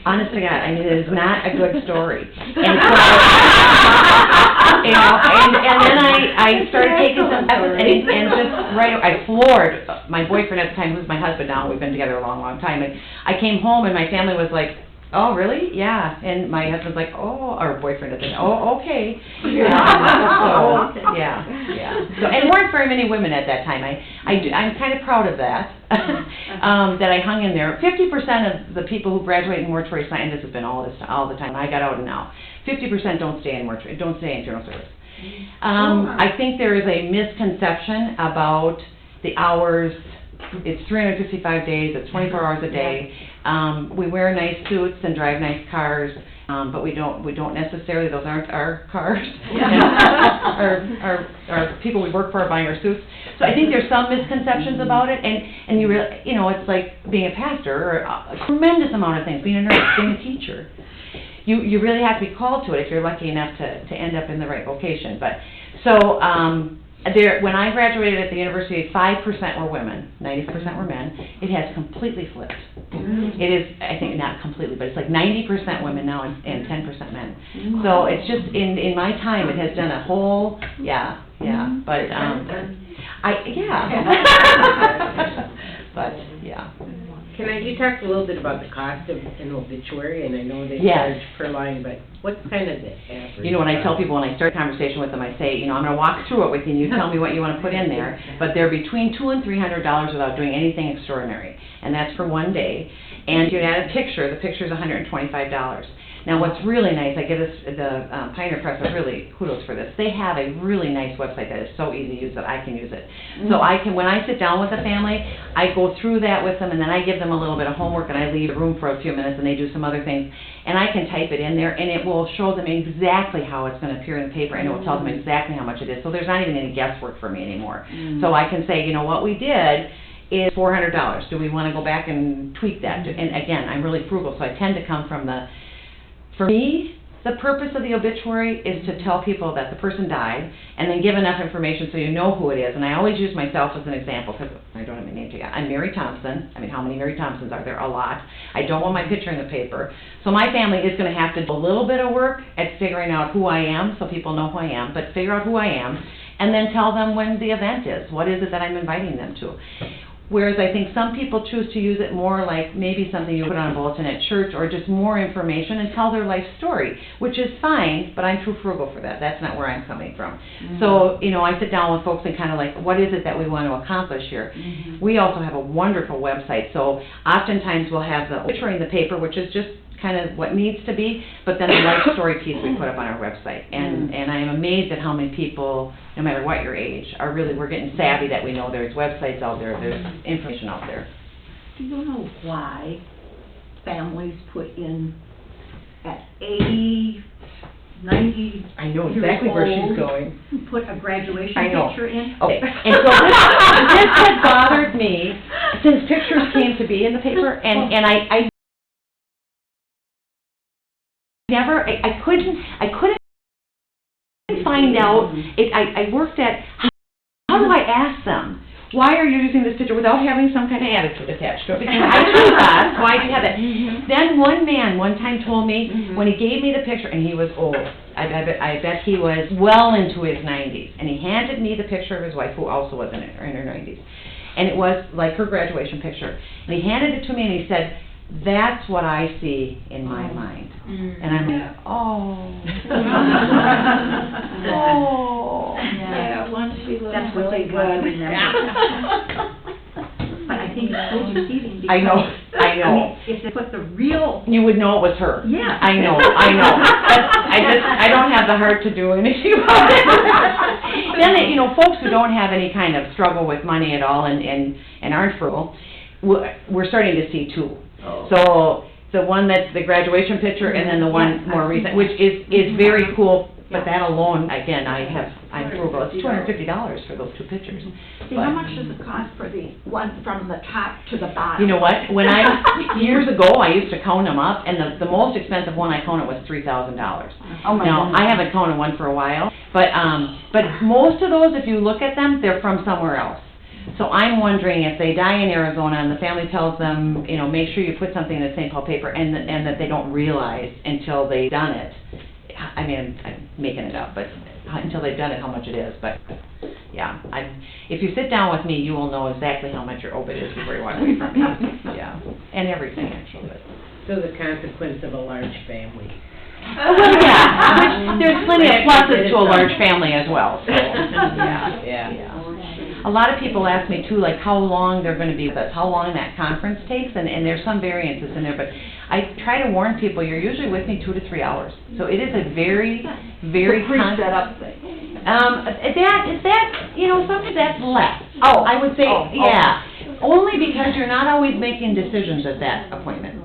Honest to God, I mean, it is not a good story. And so, and then I started taking some classes, and just I floored my boyfriend at the time, who's my husband now. We've been together a long, long time. And I came home, and my family was like, "Oh, really? Yeah." And my husband's like, "Oh," our boyfriend is like, "Oh, okay." So, yeah. So, and there weren't very many women at that time. I'm kind of proud of that, that I hung in there. 50% of the people who graduate in mortuary science, this has been all the time. I got out and now 50% don't stay in funeral service. I think there is a misconception about the hours. It's 355 days, it's 24 hours a day. We wear nice suits and drive nice cars, but we don't necessarily, those aren't our cars. Our people we work for are buying our suits. So I think there's some misconceptions about it, and you really, it's like being a pastor, or a tremendous amount of things, being a nurse, being a teacher. You really have to be called to it if you're lucky enough to end up in the right vocation. But so when I graduated at the university, 5% were women, 90% were men. It has completely flipped. It is, I think, not completely, but it's like 90% women now and 10% men. So it's just in my time, it has done a whole, but but yeah. you talked a little bit about the cost of an obituary, and I know they Yes. charge per line, but what's kind of the average? You know, when I tell people, when I start a conversation with them, I say, you know, I'm gonna walk through it with you, and you tell me what you wanna put in there, but they're between $200 and $300 without doing anything extraordinary, and that's for one day. And if you add a picture, the picture's $125. Now, what's really nice, I give the Pioneer Press a really kudos for this. They have a really nice website that is so easy to use that I can use it. So I can, when I sit down with a family, I go through that with them, and then I give them a little bit of homework, and I leave the room for a few minutes, and they do some other things. And I can type it in there, and it will show them exactly how it's gonna appear in the paper, and it will tell them exactly how much it is. So there's not even any guesswork for me anymore. So I can say, you know, what we did is $400. Do we wanna go back and tweak that? And again, I'm really frugal, so I tend to come from for me, the purpose of the obituary is to tell people that the person died, and then give enough information so you know who it is. And I always use myself as an example, because I don't have my name together. I'm Mary Thompson. I mean, how many Mary Thompsons are there? A lot. I don't want my picture in the paper. So my family is going to have to do a little bit of work at figuring out who I am, so people know who I am, but figure out who I am, and then tell them when the event is. What is it that I'm inviting them to? Whereas I think some people choose to use it more like maybe something you put on a bulletin at church, or just more information and tell their life story, which is fine, but I'm too frugal for that. That's not where I'm coming from. So, you know, I sit down with folks and kind of like, what is it that we want to accomplish here? We also have a wonderful website, so oftentimes we'll have the obituary in the paper, which is just kind of what needs to be, but then the life story piece we put up on our website. And I am amazed at how many people, no matter what your age, are really, we're getting savvy that we know there's websites out there, there's information out there. Do you know why families put in at 80, 90 I know years exactly where she's old, going. put a graduation I know. picture in? Okay, and so this has bothered me since pictures came to be in the paper, and I never, I couldn't find out, I worked at, how do I ask them? Why are you using this picture without having some kind of attitude attached to it? Because I do that, why do you have that? Then one man one time told me, when he gave me the picture, and he was old, I bet he was well into his 90s, and he handed me the picture of his wife, who also was in her 90s. And it was like her graduation picture. And he handed it to me, and he said, "That's what I see in my mind." And I'm like, oh. Oh. Yeah, once she looks that's really good. But I think it's so deceiving because. I know. I mean, if they put the real. You would know it was her. Yeah. I know. But I don't have the heart to do anything about it. Then, you know, folks who don't have any kind of struggle with money at all and aren't frugal, we're starting to see two. So the one that's the graduation picture, and then the one more recent, which is very cool. But that alone, again, I'm frugal. It's $250 for those two pictures. See, how much does it cost for the one from the top to the bottom? You know what? When years ago, I used to count them up, and the most expensive one I counted was $3,000. Oh my Now, goodness. I haven't counted one for a while, but most of those, if you look at them, they're from somewhere else. So I'm wondering if they die in Arizona and the family tells them, you know, make sure you put something in the St. Paul paper, and that they don't realize until they've done it. I mean, I'm making it up, but until they've done it, how much it is. But yeah, if you sit down with me, you will know exactly how much your obit is before you walk away from me. Yeah, and everything actually. But. So the consequence of a large family. Well, yeah, which there's plenty of pluses to a large family as well. So yeah. A lot of people ask me too, like how long they're going to be with us, how long that conference takes, and there's some variances in there, but I try to warn people, you're usually with me 2 to 3 hours. So it is a very, very pre-set-up thing. That, you know, sometimes that's less. I would say, yeah. Only because you're not always making decisions at that appointment.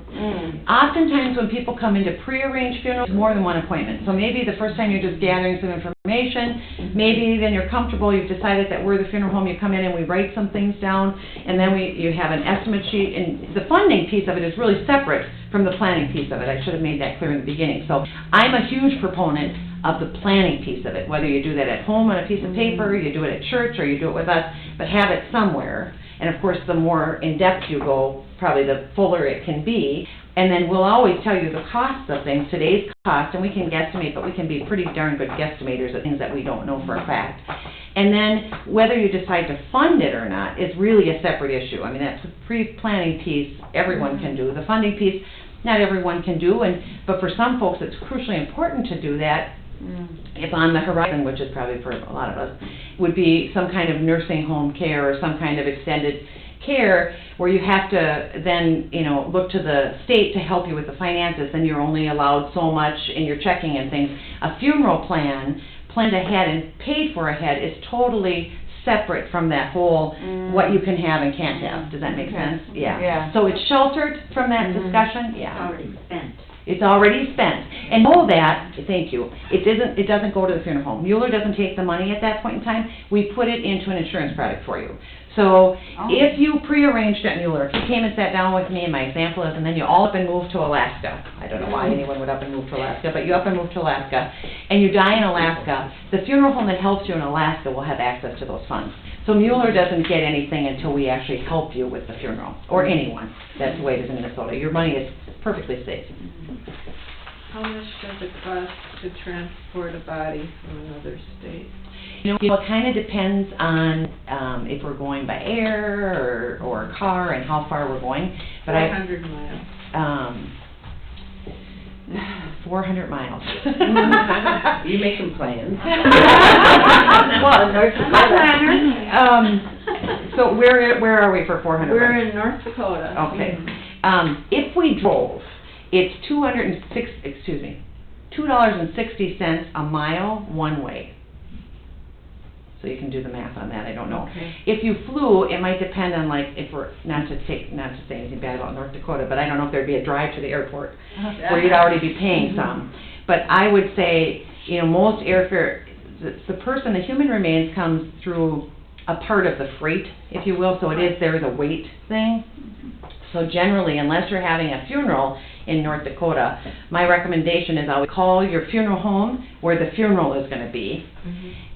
Oftentimes when people come into pre-arranged funerals, more than one appointment. So maybe the first time you're just gathering some information, maybe then you're comfortable, you've decided that we're the funeral home, you come in and we write some things down, and then you have an estimate sheet, and the funding piece of it is really separate from the planning piece of it. I should have made that clear in the beginning. So I'm a huge proponent of the planning piece of it, whether you do that at home on a piece of paper, you do it at church, or you do it with us, but have it somewhere. And of course, the more in-depth you go, probably the fuller it can be. And then we'll always tell you the costs of things, today's cost, and we can guesstimate, but we can be pretty darn good guesstimators of things that we don't know for a fact. And then whether you decide to fund it or not is really a separate issue. I mean, that's a pre-planning piece everyone can do. The funding piece, not everyone can do, but for some folks it's crucially important to do that. If on the horizon, which is probably for a lot of us, would be some kind of nursing home care or some kind of extended care where you have to then, look to the state to help you with the finances, and you're only allowed so much in your checking and things. A funeral plan, planned ahead and paid for ahead, is totally separate from that whole what you can have and can't have. Does that make sense? Yeah. So it's sheltered from that discussion? Yeah. Already spent. It's already spent. And know that, thank you, it doesn't go to the funeral home. Mueller doesn't take the money at that point in time. We put it into an insurance product for you. So if you pre-arranged at Mueller, if you came and sat down with me, and my example is, and then you all up and moved to Alaska. I don't know why anyone would up and move to Alaska, but you up and move to Alaska, and you die in Alaska, the funeral home that helps you in Alaska will have access to those funds. So Mueller doesn't get anything until we actually help you with the funeral, or anyone. That's the way it is in Minnesota. Your money is perfectly safe. How much does it cost to transport a body from another state? It kind of depends on if we're going by air or car and how far we're going. But 400 miles. 400 miles. You making plans? Well, North Dakota. So where are we for 400 We're miles? in North Dakota. Okay. If we drove, it's $2.60 a mile one way. So you can do the math on that, I don't know. Okay. If you flew, it might depend on, like, if we're, not to say anything bad about North Dakota, but I don't know if there'd be a drive to the airport where you'd already be paying some. But I would say, most airfare, the human remains comes through a part of the freight, if you will, so there's a weight thing. So generally, unless you're having a funeral in North Dakota, my recommendation is always call your funeral home where the funeral is going to be,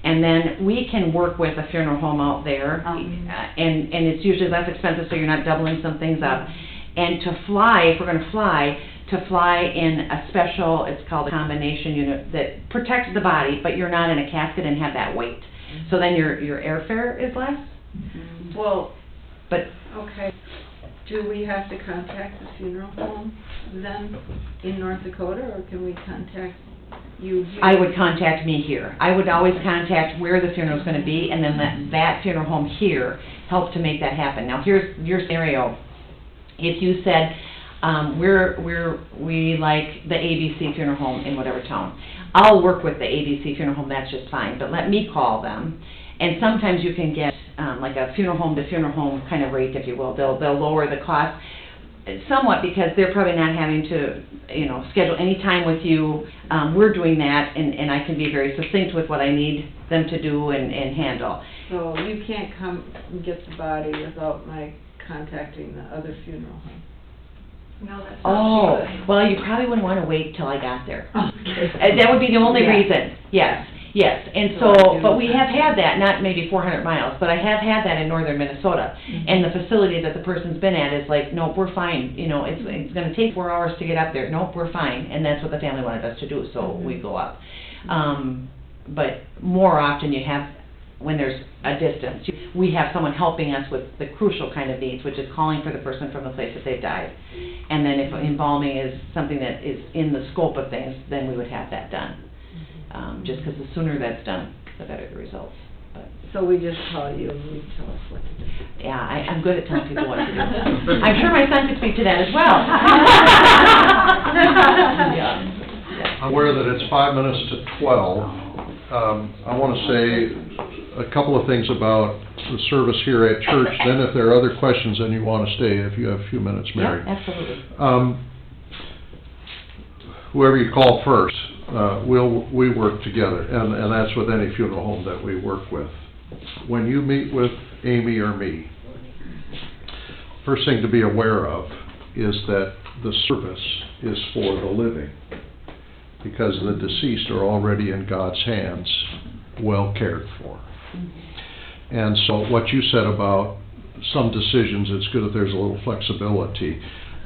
and then we can work with a funeral home out there, and it's usually less expensive, so you're not doubling some things up. And to fly, if we're going to fly in a special, it's called a combination unit that protects the body, but you're not in a casket and have that weight. So then your airfare is less. Well, but okay. Do we have to contact the funeral home then in North Dakota, or can we contact you here? I would contact me here. I would always contact where the funeral's going to be, and then let that funeral home here help to make that happen. Now, here's your scenario. If you said, we like the ABC funeral home in whatever town, I'll work with the ABC funeral home, that's just fine, but let me call them. And sometimes you can get like a funeral home to funeral home kind of rate, if you will. They'll lower the cost somewhat because they're probably not having to, schedule any time with you. We're doing that, and I can be very succinct with what I need them to do and handle. So you can't come and get the body without my contacting the other funeral home? No, that's Oh, not true. well, you probably wouldn't want to wait till I got there. Okay. That would be the only Yeah. reason, yes. And So I so, do- but we have had that, not maybe 400 miles, but I have had that in northern Minnesota. And the facility that the person's been at is like, nope, we're fine, it's gonna take 4 hours to get up there, nope, we're fine. And that's what the family wanted us to do, so we go up. But more often you have, when there's a distance, we have someone helping us with the crucial kind of needs, which is calling for the person from the place that they've died. And then if embalming is something that is in the scope of things, then we would have that done. Just because the sooner that's done, the better the results. But So we just call you and you tell us what to do. yeah, I'm good at telling people what to do. I'm sure my son could speak to that as well. Yeah. I'm aware that it's 5 minutes to 12. I want to say a couple of things about the service here at church. Then if there are other questions, then you want to stay if you have a few minutes, Mary. Yeah, absolutely. Whoever you call first, we work together, and that's with any funeral home that we work with. When you meet with Amy or me, first thing to be aware of is that the service is for the living, because the deceased are already in God's hands, well cared for. And so what you said about some decisions, it's good if there's a little flexibility.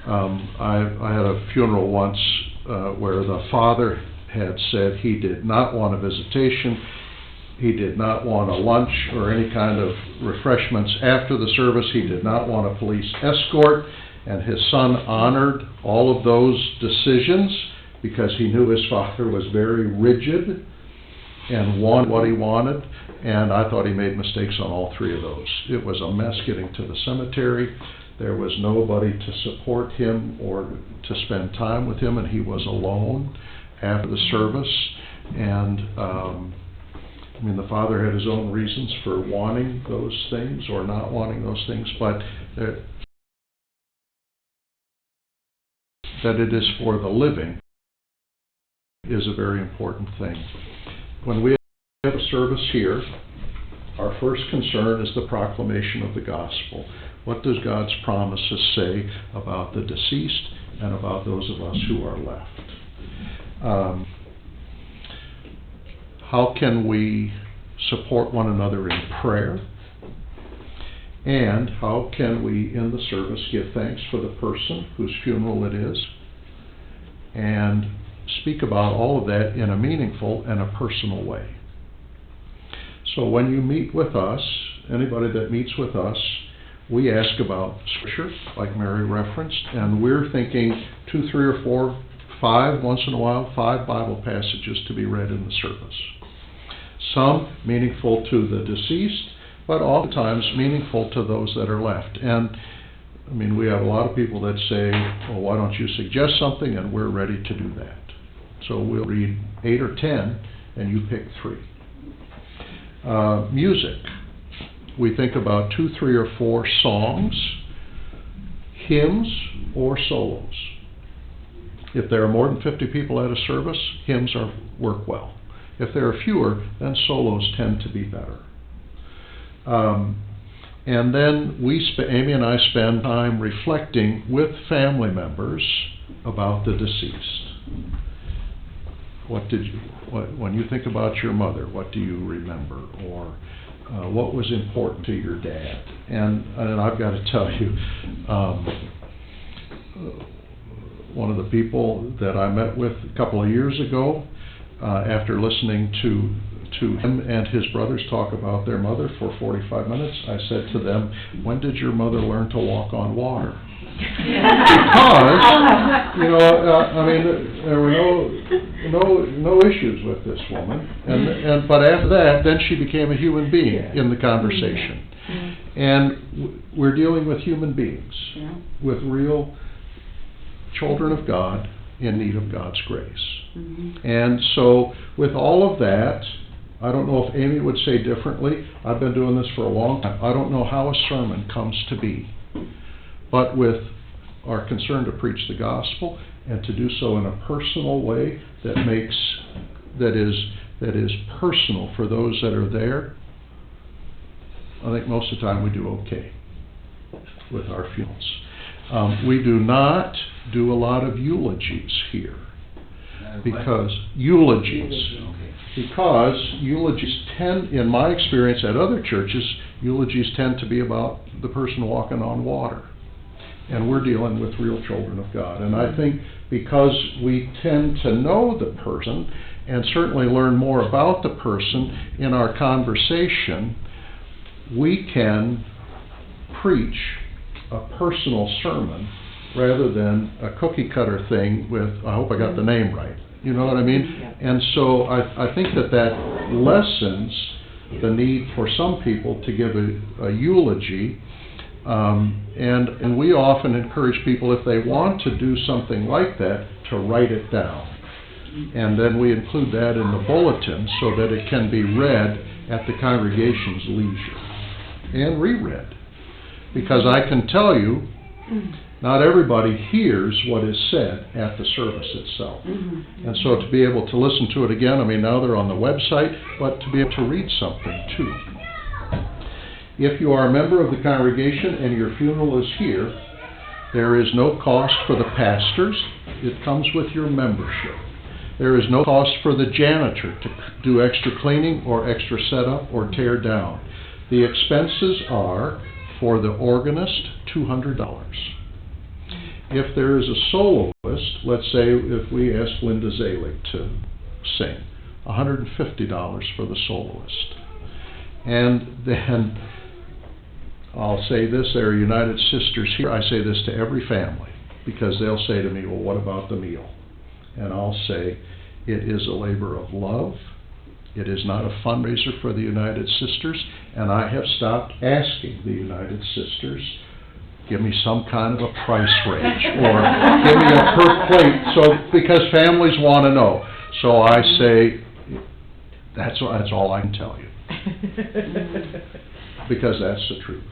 I had a funeral once where the father had said he did not want a visitation, he did not want a lunch or any kind of refreshments after the service, he did not want a police escort, and his son honored all of those decisions because he knew his father was very rigid and wanted what he wanted, and I thought he made mistakes on all three of those. It was a mess getting to the cemetery. There was nobody to support him or to spend time with him, and he was alone after the service. And I mean, the father had his own reasons for wanting those things or not wanting those things, but that it is for the living is a very important thing. When we have a service here, our first concern is the proclamation of the gospel. What does God's promises say about the deceased and about those of us who are left? How can we support one another in prayer? And how can we, in the service, give thanks for the person whose funeral it is, and speak about all of that in a meaningful and a personal way? So when you meet with us, anybody that meets with us, we ask about Scripture, like Mary referenced, and we're thinking 2, 3, or 4, 5, once in a while, 5 Bible passages to be read in the service. Some meaningful to the deceased, but oftentimes meaningful to those that are left. And I mean, we have a lot of people that say, well, why don't you suggest something, and we're ready to do that. So we'll read 8 or 10, and you pick 3. Music. We think about 2, 3, or 4 songs, hymns, or solos. If there are more than 50 people at a service, hymns work well. If there are fewer, then solos tend to be better. And then Amy and I spend time reflecting with family members about the deceased. When you think about your mother, what do you remember? Or what was important to your dad? And I've got to tell you, one of the people that I met with a couple of years ago, after listening to him and his brothers talk about their mother for 45 minutes, I said to them, when did your mother learn to walk on water? Because, I mean, there were no issues with this woman, but after that, then she became a human being in the conversation. And we're dealing with human beings, with real children of God in need of God's grace. And so, with all of that, I don't know if Amy would say differently. I've been doing this for a long time. I don't know how a sermon comes to be. But with our concern to preach the gospel and to do so in a personal way that is personal for those that are there, I think most of the time we do okay with our funerals. We do not do a lot of eulogies here. Because eulogies tend, in my experience at other churches, eulogies tend to be about the person walking on water. And we're dealing with real children of God. And I think because we tend to know the person and certainly learn more about the person in our conversation, we can preach a personal sermon rather than a cookie cutter thing with, I hope I got the name right. You know what I mean? And so I think that lessens the need for some people to give a eulogy. And we often encourage people, if they want to do something like that, to write it down. And then we include that in the bulletin so that it can be read at the congregation's leisure and reread. Because I can tell you, not everybody hears what is said at the service itself. And so to be able to listen to it again, I mean, now they're on the website, but to be able to read something too. If you are a member of the congregation and your funeral is here, there is no cost for the pastors. It comes with your membership. There is no cost for the janitor to do extra cleaning or extra setup or tear down. The expenses are, for the organist, $200. if there is a soloist, let's say if we ask Linda Zelig to sing, $150 for the soloist. And then, I'll say this, there are United Sisters here, I say this to every family, because they'll say to me, well, what about the meal? And I'll say, it is a labor of love. It is not a fundraiser for the United Sisters, and I have stopped asking the United Sisters, give me some kind of a price range, or give me a per plate, because families want to know. So I say, that's all I can tell you. Because that's the truth.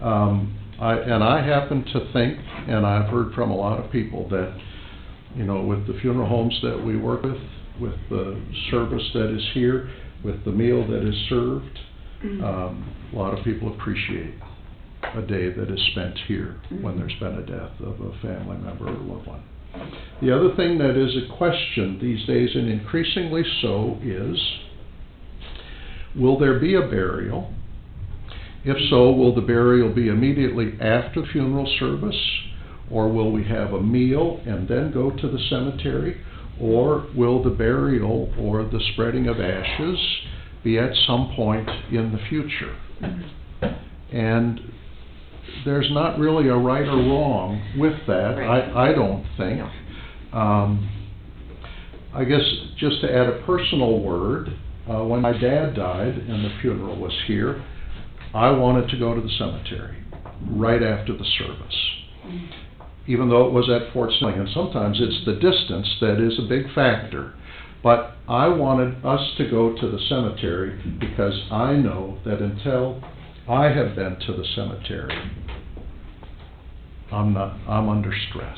I happen to think, and I've heard from a lot of people that, with the funeral homes that we work with the service that is here, with the meal that is served, a lot of people appreciate a day that is spent here when there's been a death of a family member or loved one. The other thing that is a question these days, and increasingly so, is, will there be a burial? If so, will the burial be immediately after the funeral service? Or will we have a meal and then go to the cemetery? Or will the burial or the spreading of ashes be at some point in the future? And there's not really a right or wrong with that, I don't think. I guess just to add a personal word, when my dad died and the funeral was here, I wanted to go to the cemetery right after the service. Even though it was at Fort Snelling, and sometimes it's the distance that is a big factor. But I wanted us to go to the cemetery because I know that until I have been to the cemetery, I'm under stress.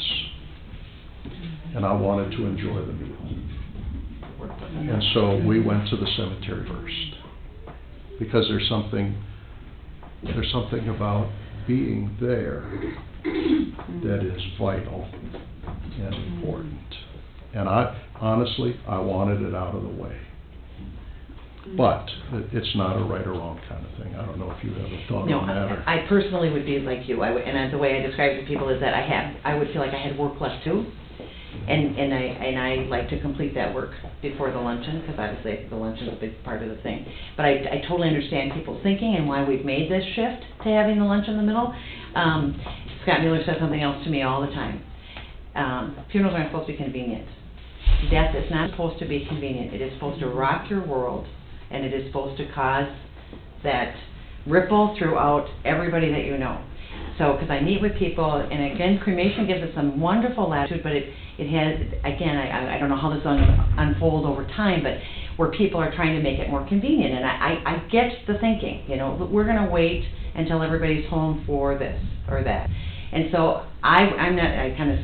And I wanted to enjoy the meal. And so we went to the cemetery first. Because there's something about being there that is vital and important. And honestly, I wanted it out of the way. But it's not a right or wrong kind of thing. I don't know if you have a thought on that. No, I personally would be like you. And the way I describe it to people is that I would feel like I had work left too. And I like to complete that work before the luncheon, because obviously the luncheon is a big part of the thing. But I totally understand people's thinking and why we've made this shift to having the lunch in the middle. Scott Mueller says something else to me all the time. Funerals aren't supposed to be convenient. Death is not supposed to be convenient. It is supposed to rock your world, and it is supposed to cause that ripple throughout everybody that you know. So, because I meet with people, and again, cremation gives us some wonderful latitude, but it has, again, I don't know how this will unfold over time, but where people are trying to make it more convenient, and I get the thinking, we're going to wait until everybody's home for this or that. And so I kind of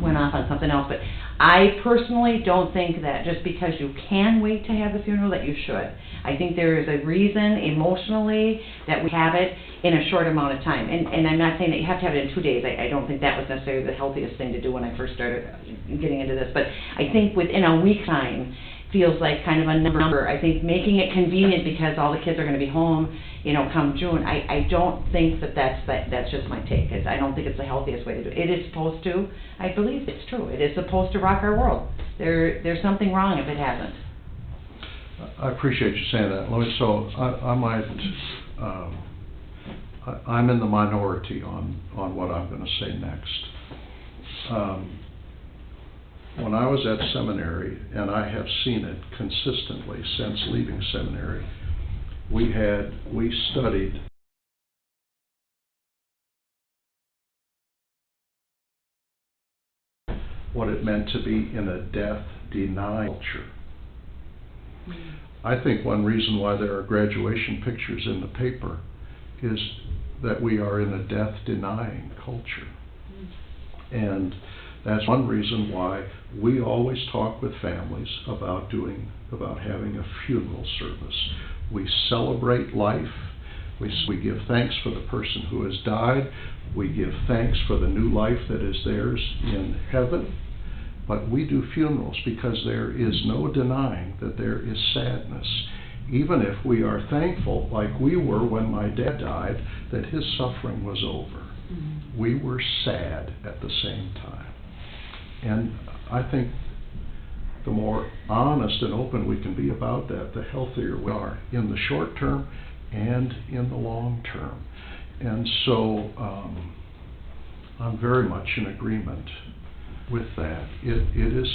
went off on something else, but I personally don't think that just because you can wait to have the funeral that you should. I think there is a reason emotionally that we have it in a short amount of time. And I'm not saying that you have to have it in 2 days. I don't think that was necessarily the healthiest thing to do when I first started getting into this. But I think within a week time feels like kind of a number. I think making it convenient because all the kids are going to be home, come June. I don't think that's just my take. I don't think it's the healthiest way to do it. It is supposed to, I believe it's true. It is supposed to rock our world. There's something wrong if it hasn't. I appreciate you saying that. I might, I'm in the minority on what I'm going to say next. When I was at seminary, and I have seen it consistently since leaving seminary, we studied what it meant to be in a death-denying culture. I think one reason why there are graduation pictures in the paper is that we are in a death-denying culture. And that's one reason why we always talk with families about having a funeral service. We celebrate life. We give thanks for the person who has died. We give thanks for the new life that is theirs in heaven. But we do funerals because there is no denying that there is sadness. Even if we are thankful, like we were when my dad died, that his suffering was over. We were sad at the same time. And I think the more honest and open we can be about that, the healthier we are in the short term and in the long term. And so I'm very much in agreement with that. It is,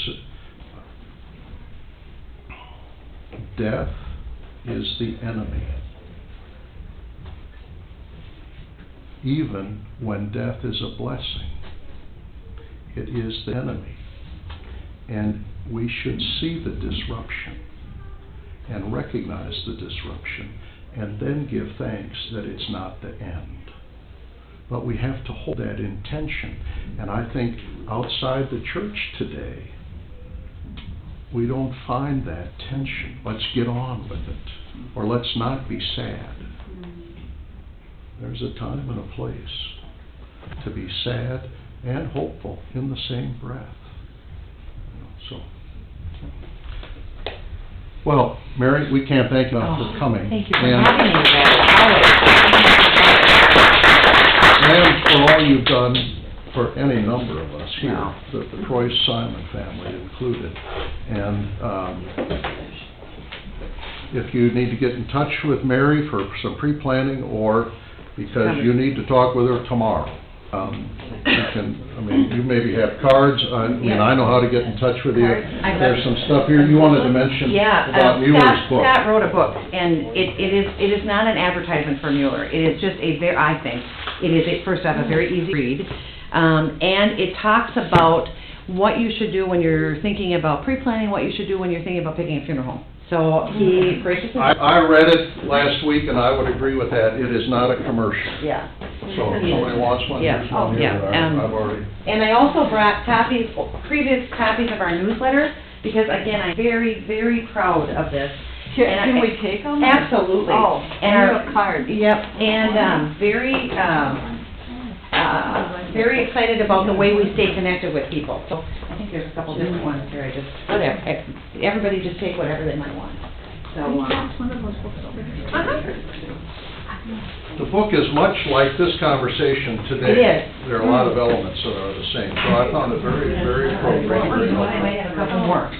death is the enemy. Even when death is a blessing, it is the enemy. And we should see the disruption and recognize the disruption and then give thanks that it's not the end. But we have to hold that intention. And I think outside the church today, we don't find that tension. Let's get on with it. Or let's not be sad. There's a time and a place to be sad and hopeful in the same breath. So, well, Mary, we can't thank you enough for coming. Thank you for having me, And for all you've done for any number of us here, Wow. the Troy-Simon family included. And if you need to get in touch with Mary for some pre-planning, or because you need to talk with her tomorrow, you can, I mean, you maybe have cards, I mean, I know how to get in touch with you. There's some stuff here you wanted to mention about Mueller's book. Scott wrote a book, and it is not an advertisement for Mueller. It is just I think, it is, first off, a very easy read. And it talks about what you should do when you're thinking about pre-planning, what you should do when you're thinking about picking a funeral home. So he graciously... I read it last week, and I would agree with that. It is not a commercial. Yeah. So if somebody wants one, Yeah. there's one here that I've already... And I also brought previous copies of our newsletter, because again, I'm very, very proud of this. Can we take them? Absolutely. Oh, And you our have cards. Yep, and very excited about the way we stay connected with people. So I think there's a couple different ones here, whatever, everybody just take whatever they might want. So, The book is much like this conversation today. It is. There are a lot of elements that are the same. So I found it very, very appropriate. I might have a couple more.